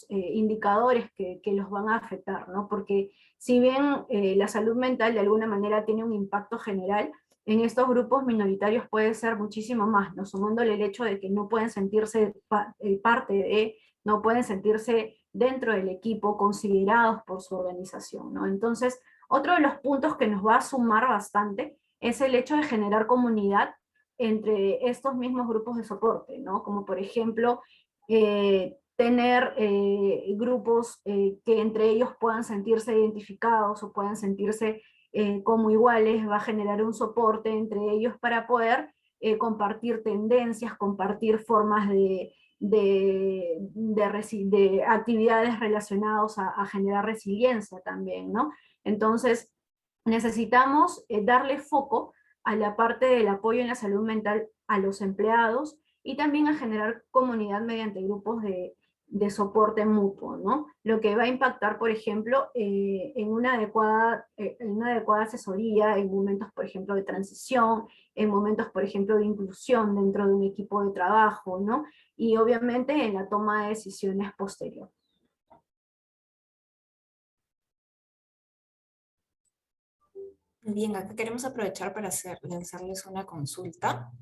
indicadores que los van a afectar, ¿no? Porque si bien la salud mental de alguna manera tiene un impacto general, en estos grupos minoritarios puede ser muchísimo más, ¿no? Sumándole el hecho de que no pueden sentirse parte de, no pueden sentirse dentro del equipo, considerados por su organización, ¿no? Entonces, otro de los puntos que nos va a sumar bastante es el hecho de generar comunidad entre estos mismos grupos de soporte, ¿no? Como por ejemplo, tener grupos que entre ellos puedan sentirse identificados o puedan sentirse como iguales, va a generar un soporte entre ellos para poder compartir tendencias, compartir formas de actividades relacionadas a generar resiliencia también, ¿no? Entonces, necesitamos darle foco a la parte del apoyo en la salud mental a los empleados y también a generar comunidad mediante grupos de soporte mutuo, ¿no? Lo que va a impactar, por ejemplo, en una adecuada asesoría en momentos, por ejemplo, de transición, en momentos, por ejemplo, de inclusión dentro de un equipo de trabajo, ¿no? Y obviamente en la toma de decisiones posterior. Bien, acá queremos aprovechar para lanzarles una consulta.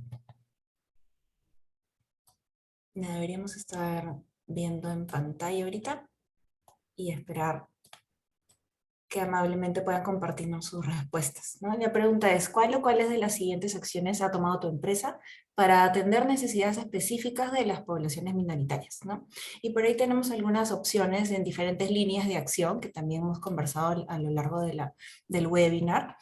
La deberíamos estar viendo en pantalla ahorita y esperar que amablemente puedan compartirnos sus respuestas, ¿no? La pregunta es, ¿cuál o cuáles de las siguientes acciones ha tomado tu empresa para atender necesidades específicas de las poblaciones minoritarias, ¿no? Y por ahí tenemos algunas opciones en diferentes líneas de acción que también hemos conversado a lo largo del webinar.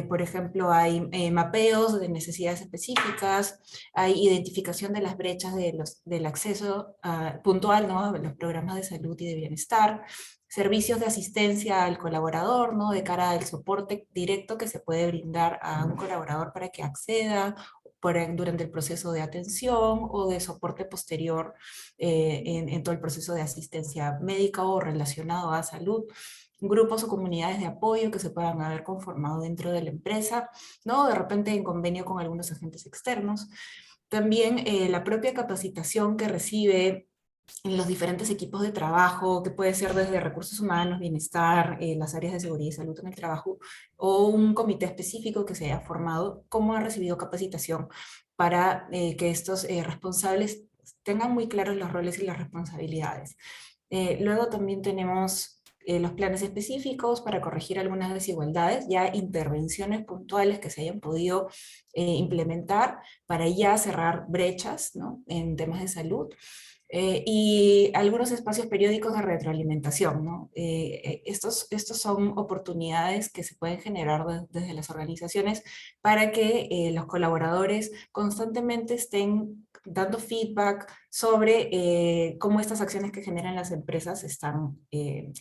Por ejemplo, hay mapeos de necesidades específicas, hay identificación de las brechas del acceso puntual, ¿no?, a los programas de salud y de bienestar, servicios de asistencia al colaborador, ¿no?, de cara al soporte directo que se puede brindar a un colaborador para que acceda durante el proceso de atención o de soporte posterior en todo el proceso de asistencia médica o relacionado a salud, grupos o comunidades de apoyo que se puedan haber conformado dentro de la empresa, ¿no?, de repente en convenio con algunos agentes externos. También la propia capacitación que recibe en los diferentes equipos de trabajo, que puede ser desde recursos humanos, bienestar, las áreas de seguridad y salud en el trabajo, o un comité específico que se haya formado, cómo ha recibido capacitación para que estos responsables tengan muy claros los roles y las responsabilidades. Luego también tenemos los planes específicos para corregir algunas desigualdades, ya intervenciones puntuales que se hayan podido implementar para ya cerrar brechas, ¿no?, en temas de salud. Y algunos espacios periódicos de retroalimentación, ¿no? Estos son oportunidades que se pueden generar desde las organizaciones para que los colaboradores constantemente estén dando feedback, sobre cómo estas acciones que generan las empresas están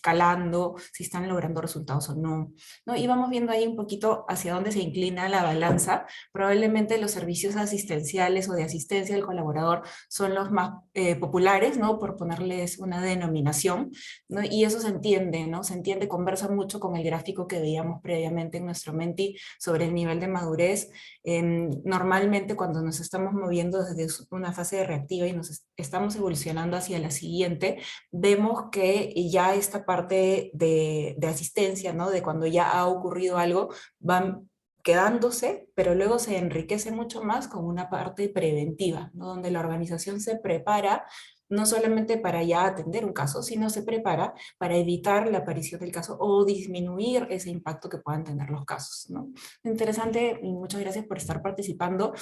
calando, si están logrando resultados o no, ¿no? Y vamos viendo ahí un poquito hacia dónde se inclina la balanza. Probablemente los servicios asistenciales o de asistencia al colaborador son los más populares, ¿no? Por ponerles una denominación, ¿no? Y eso se entiende, ¿no? Se entiende, conversa mucho con el gráfico que veíamos previamente en nuestro Menti sobre el nivel de madurez. Normalmente cuando nos estamos moviendo desde una fase reactiva y nos estamos evolucionando hacia la siguiente, vemos que ya esta parte de asistencia, ¿no? De cuando ya ha ocurrido algo, van quedándose, pero luego se enriquece mucho más con una parte preventiva, ¿no? Donde la organización se prepara no solamente para ya atender un caso, sino se prepara para evitar la aparición del caso o disminuir ese impacto que puedan tener los casos, ¿no? Interesante, y muchas gracias por estar participando.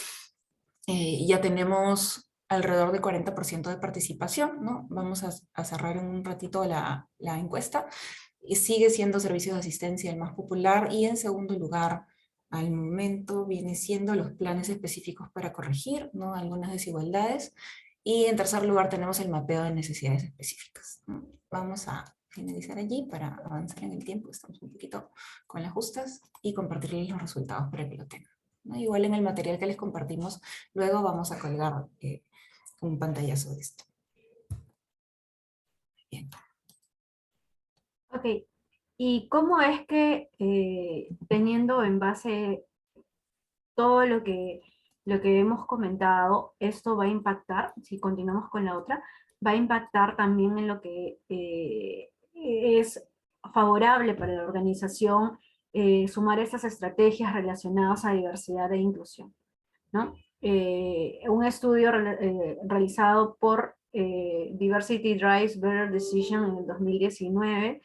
Ya tenemos alrededor de 40% de participación, ¿no? Vamos a cerrar en un ratito la encuesta. Y sigue siendo servicios de asistencia el más popular, y en segundo lugar, al momento, viene siendo los planes específicos para corregir, ¿no? Algunas desigualdades. Y en tercer lugar tenemos el mapeo de necesidades específicas, ¿no? Vamos a finalizar allí para avanzar en el tiempo. Estamos un poquito con las justas y compartirles los resultados para que lo tengan, ¿no? Igual en el material que les compartimos, luego vamos a colgar un pantallazo de esto. Bien. Ok, ¿y cómo es que teniendo en base todo lo que hemos comentado, esto va a impactar, si continuamos con la otra, va a impactar también en lo que es favorable para la organización sumar estas estrategias relacionadas a diversidad e inclusión, ¿no? Un estudio realizado por Diversity Drives Better Decision en el 2019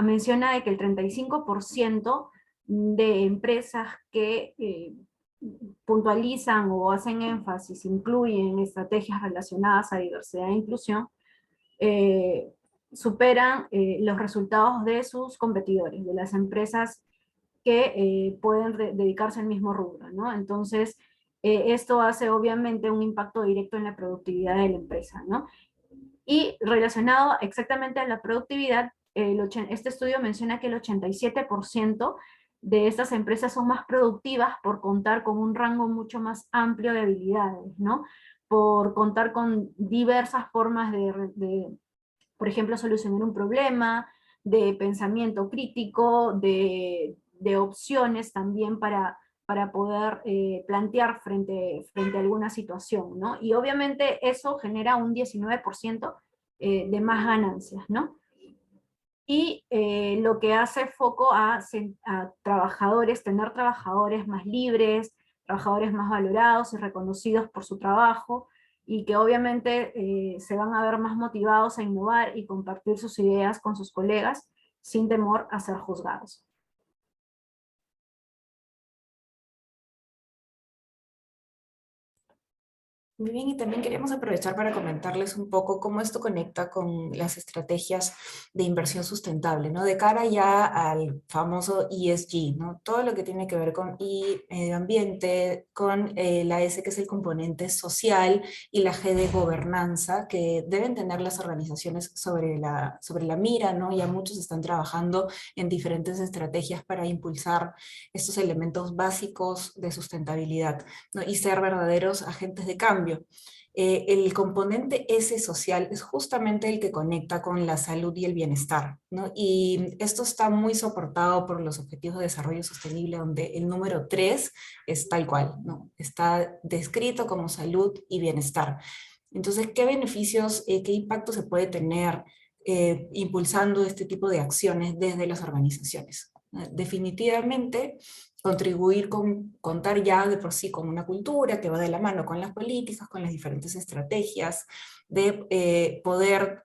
menciona de que el 35% de empresas que puntualizan o hacen énfasis, incluyen estrategias relacionadas a diversidad e inclusión, superan los resultados de sus competidores, de las empresas que pueden dedicarse al mismo rubro, ¿no? Entonces, esto hace obviamente un impacto directo en la productividad de la empresa, ¿no? Y relacionado exactamente a la productividad, este estudio menciona que el 87% de estas empresas son más productivas por contar con un rango mucho más amplio de habilidades, ¿no? Por contar con diversas formas por ejemplo, solucionar un problema, de pensamiento crítico, de opciones también para poder plantear frente a alguna situación, ¿no? Y obviamente eso genera un 19% de más ganancias, ¿no? Y lo que hace foco a trabajadores, tener trabajadores más libres, trabajadores más valorados y reconocidos por su trabajo, y que obviamente se van a ver más motivados a innovar y compartir sus ideas con sus colegas sin temor a ser juzgados. Muy bien, y también queríamos aprovechar para comentarles un poco cómo esto conecta con las estrategias de inversión sustentable, ¿no? De cara ya al famoso ESG, ¿no? Todo lo que tiene que ver con medio ambiente, con la S, que es el componente social, y la G de gobernanza, que deben tener las organizaciones sobre la mira, ¿no? Ya muchos están trabajando en diferentes estrategias para impulsar estos elementos básicos de sustentabilidad, ¿no? Y ser verdaderos agentes de cambio. El componente S social es justamente el que conecta con la salud y el bienestar, ¿no? Y esto está muy soportado por los Objetivos de Desarrollo Sostenible, donde el número 3 es tal cual, ¿no? Está descrito como salud y bienestar. Entonces, ¿qué beneficios, qué impacto se puede tener impulsando este tipo de acciones desde las organizaciones? Definitivamente, contribuir con contar ya de por sí con una cultura que va de la mano con las políticas, con las diferentes estrategias, de poder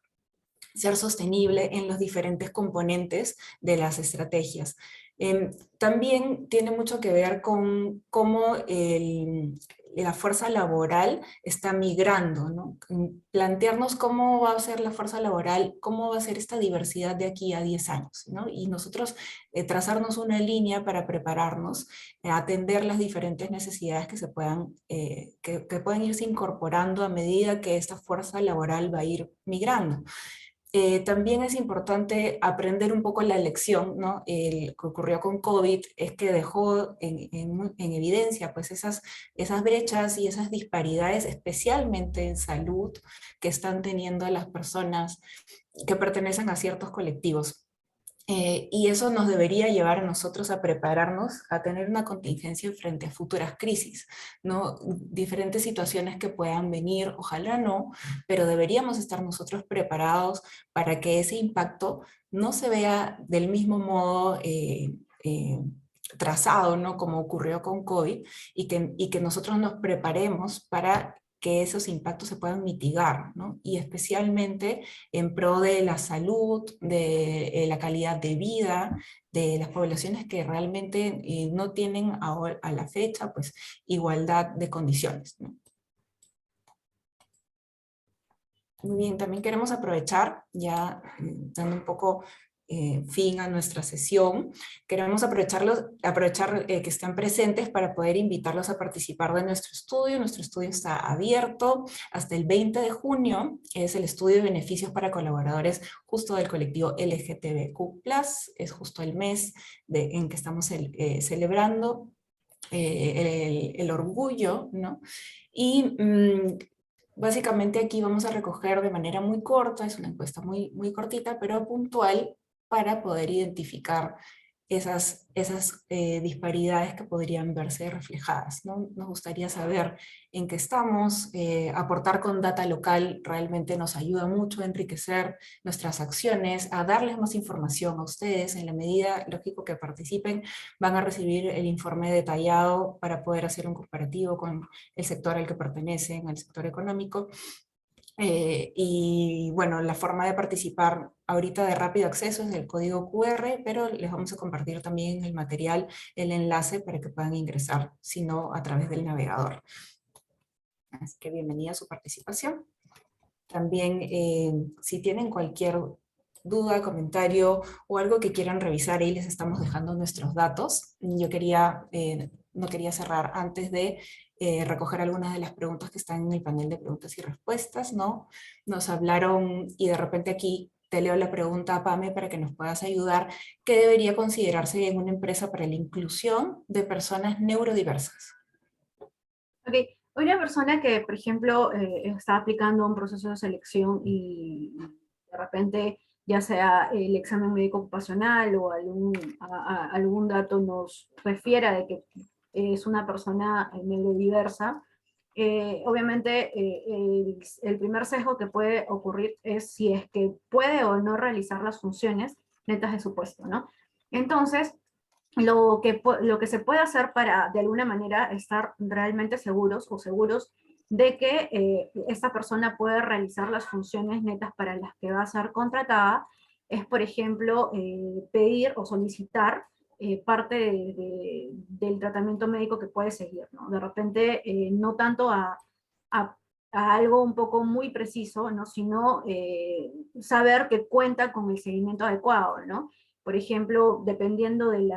ser sostenible en los diferentes componentes de las estrategias. También tiene mucho que ver con cómo la fuerza laboral está migrando, ¿no? Plantearnos cómo va a ser la fuerza laboral, cómo va a ser esta diversidad de aquí a 10 años, ¿no? Y nosotros trazarnos una línea para prepararnos, atender las diferentes necesidades que se puedan, que pueden irse incorporando a medida que esta fuerza laboral va a ir migrando. También es importante aprender un poco la lección, ¿no? El que ocurrió con COVID es que dejó en evidencia pues esas brechas y esas disparidades, especialmente en salud, que están teniendo las personas que pertenecen a ciertos colectivos. Y eso nos debería llevar a nosotros a prepararnos a tener una contingencia frente a futuras crisis, ¿no? Diferentes situaciones que puedan venir, ojalá no, pero deberíamos estar nosotros preparados para que ese impacto no se vea del mismo modo eh, trazado, ¿no? Como ocurrió con COVID, y que nosotros nos preparemos para que esos impactos se puedan mitigar, ¿no? Y especialmente en pro de la salud, de la calidad de vida, de las poblaciones que realmente no tienen a la fecha pues igualdad de condiciones, ¿no? Muy bien, también queremos aprovechar, ya dando un poco fin a nuestra sesión, queremos aprovechar que están presentes para poder invitarlos a participar de nuestro estudio. Nuestro estudio está abierto hasta el 20 de junio, es el estudio de beneficios para colaboradores justo del colectivo LGTBQ+, es justo el mes en que estamos celebrando el orgullo, ¿no? Y básicamente aquí vamos a recoger de manera muy corta, es una encuesta muy cortita, pero puntual, para poder identificar esas disparidades que podrían verse reflejadas, ¿no? Nos gustaría saber en qué estamos, aportar con data local realmente nos ayuda mucho a enriquecer nuestras acciones, a darles más información a ustedes. En la medida, lógico, que participen, van a recibir el informe detallado para poder hacer un comparativo con el sector al que pertenecen, al sector económico. Y bueno, la forma de participar ahorita de rápido acceso es el código QR, pero les vamos a compartir también en el material el enlace para que puedan ingresar, si no a través del navegador. Así que bienvenida a su participación. También si tienen cualquier duda, comentario o algo que quieran revisar, ahí les estamos dejando nuestros datos. Yo no quería cerrar antes de recoger algunas de las preguntas que están en el panel de preguntas y respuestas, ¿no? Nos hablaron, y de repente aquí te leo la pregunta, Pame, para que nos puedas ayudar. ¿Qué debería considerarse en una empresa para la inclusión de personas neurodiversas? Ok, una persona que, por ejemplo, está aplicando un proceso de selección y de repente, ya sea el examen médico ocupacional o algún dato nos refiera de que es una persona neurodiversa, obviamente el primer sesgo que puede ocurrir es si es que puede o no realizar las funciones netas de su puesto, ¿no? Entonces, lo que se puede hacer para, de alguna manera, estar realmente seguros o seguros de que esta persona puede realizar las funciones netas para las que va a ser contratada, es, por ejemplo, pedir o solicitar parte del tratamiento médico que puede seguir, ¿no? De repente, no tanto a, a algo un poco muy preciso, ¿no? Sino saber que cuenta con el seguimiento adecuado, ¿no? Por ejemplo, dependiendo de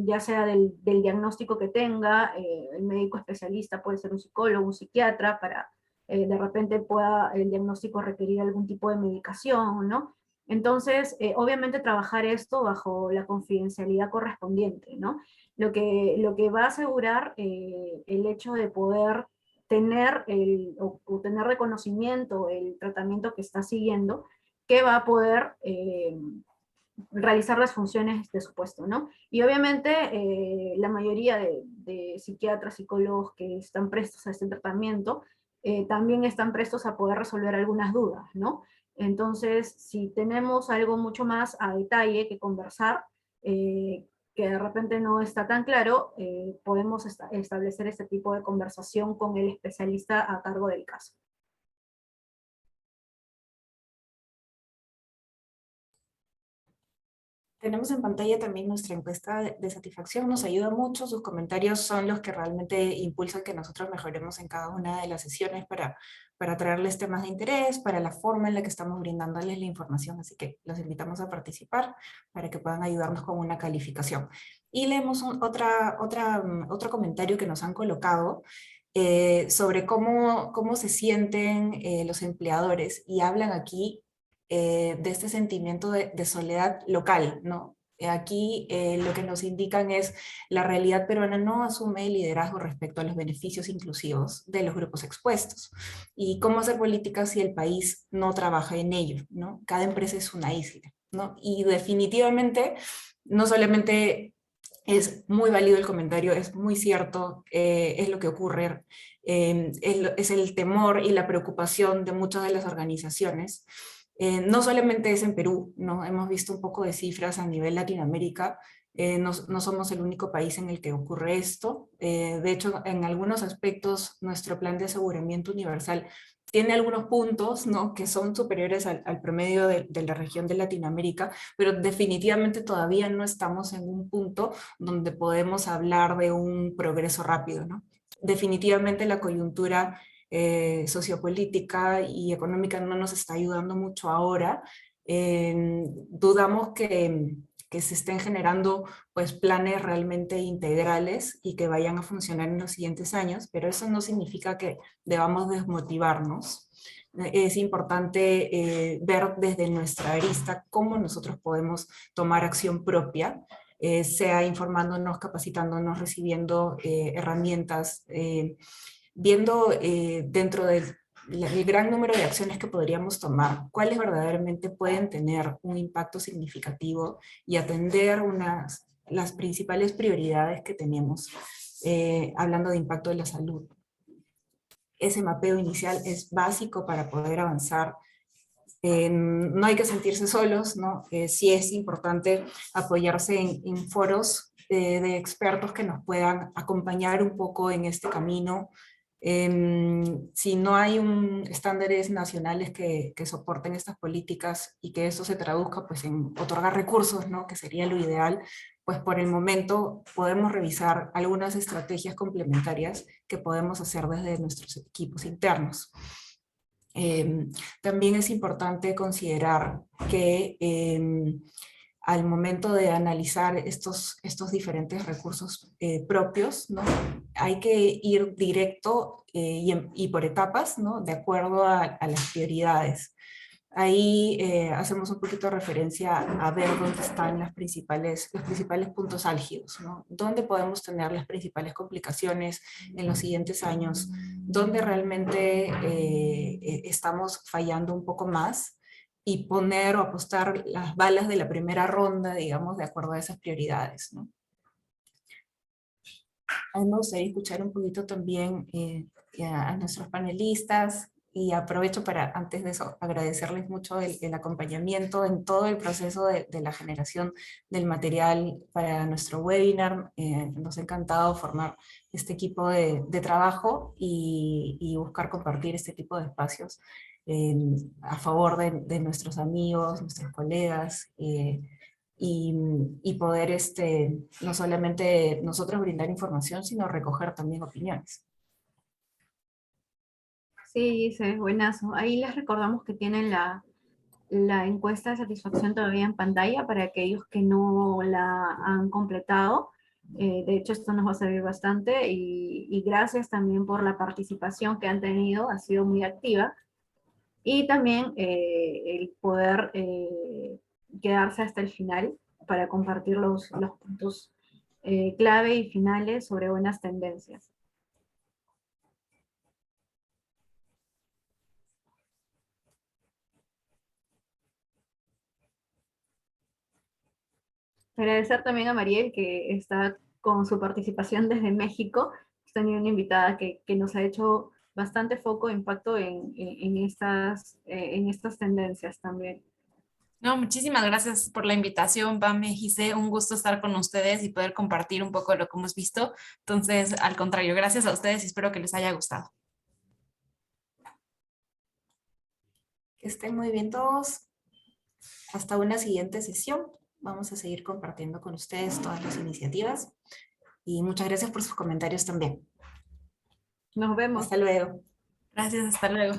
ya sea del diagnóstico que tenga, el médico especialista puede ser un psicólogo, un psiquiatra, para de repente pueda el diagnóstico requerir algún tipo de medicación, ¿no? Entonces, obviamente trabajar esto bajo la confidencialidad correspondiente, ¿no? Lo que va a asegurar el hecho de poder tener o tener reconocimiento el tratamiento que está siguiendo, que va a poder realizar las funciones de su puesto, ¿no? Y obviamente la mayoría de psiquiatras, psicólogos que están prestos a este tratamiento, también están prestos a poder resolver algunas dudas, ¿no? Entonces, si tenemos algo mucho más a detalle que conversar, que de repente no está tan claro, podemos establecer este tipo de conversación con el especialista a cargo del caso. Tenemos en pantalla también nuestra encuesta de satisfacción, nos ayuda mucho, sus comentarios son los que realmente impulsan que nosotros mejoremos en cada una de las sesiones para traerles temas de interés, para la forma en la que estamos brindándoles la información, así que los invitamos a participar para que puedan ayudarnos con una calificación. Y leemos otro comentario que nos han colocado sobre cómo se sienten los empleadores, y hablan aquí de este sentimiento de soledad local, ¿no? Aquí lo que nos indican es la realidad peruana no asume el liderazgo respecto a los beneficios inclusivos de los grupos expuestos. Y cómo hacer políticas si el país no trabaja en ello, ¿no? Cada empresa es una isla, ¿no? Y definitivamente, no solamente es muy válido el comentario, es muy cierto, es lo que ocurre, es el temor y la preocupación de muchas de las organizaciones. No solamente es en Perú, ¿no? Hemos visto un poco de cifras a nivel Latinoamérica, no somos el único país en el que ocurre esto. De hecho, en algunos aspectos, nuestro plan de aseguramiento universal tiene algunos puntos, ¿no?, que son superiores al promedio de la región de Latinoamérica, pero definitivamente todavía no estamos en un punto donde podemos hablar de un progreso rápido, ¿no? Definitivamente la coyuntura sociopolítica y económica no nos está ayudando mucho ahora. Dudamos que se estén generando pues planes realmente integrales y que vayan a funcionar en los siguientes años, pero eso no significa que debamos desmotivarnos. Es importante ver desde nuestra arista cómo nosotros podemos tomar acción propia, sea informándonos, capacitándonos, recibiendo herramientas, viendo dentro del el gran número de acciones que podríamos tomar, cuáles verdaderamente pueden tener un impacto significativo y atender las principales prioridades que tenemos, hablando de impacto de la salud. Ese mapeo inicial es básico para poder avanzar. No hay que sentirse solos, ¿no? Sí es importante apoyarse en foros de expertos que nos puedan acompañar un poco en este camino. Si no hay estándares nacionales que soporten estas políticas y que eso se traduzca pues, en otorgar recursos, ¿no?, que sería lo ideal, pues por el momento podemos revisar algunas estrategias complementarias que podemos hacer desde nuestros equipos internos. También es importante considerar que al momento de analizar estos diferentes recursos propios, ¿no?, hay que ir directo y por etapas, ¿no?, de acuerdo a las prioridades. Ahí hacemos un poquito de referencia a ver dónde están los principales puntos álgidos, ¿no? Dónde podemos tener las principales complicaciones en los siguientes años, dónde realmente estamos fallando un poco más, y poner o apostar las balas de la primera ronda, digamos, de acuerdo a esas prioridades, ¿no? A mí me gustaría escuchar un poquito también a nuestros panelistas, y aprovecho para, antes de eso, agradecerles mucho el acompañamiento en todo el proceso de la generación del material para nuestro webinar. Nos ha encantado formar este equipo de trabajo y buscar compartir este tipo de espacios a favor de nuestros amigos, nuestros colegas, y poder no solamente nosotros brindar información, sino recoger también opiniones. Sí, sí, buenazo. Ahí les recordamos que tienen la encuesta de satisfacción todavía en pantalla para aquellos que no la han completado. De hecho, esto nos va a servir bastante, y gracias también por la participación que han tenido, ha sido muy activa. Y también el poder quedarse hasta el final para compartir los puntos clave y finales sobre buenas tendencias. Agradecer también a Mariel, que está con su participación desde México. Hemos tenido una invitada que nos ha hecho bastante foco e impacto en estas tendencias también. No, muchísimas gracias por la invitación, Pame, Gise, un gusto estar con ustedes y poder compartir un poco de lo que hemos visto. Entonces, al contrario, gracias a ustedes y espero que les haya gustado. Que estén muy bien todos. Hasta una siguiente sesión. Vamos a seguir compartiendo con ustedes todas las iniciativas y muchas gracias por sus comentarios también. Nos vemos. Hasta luego. Gracias, hasta luego.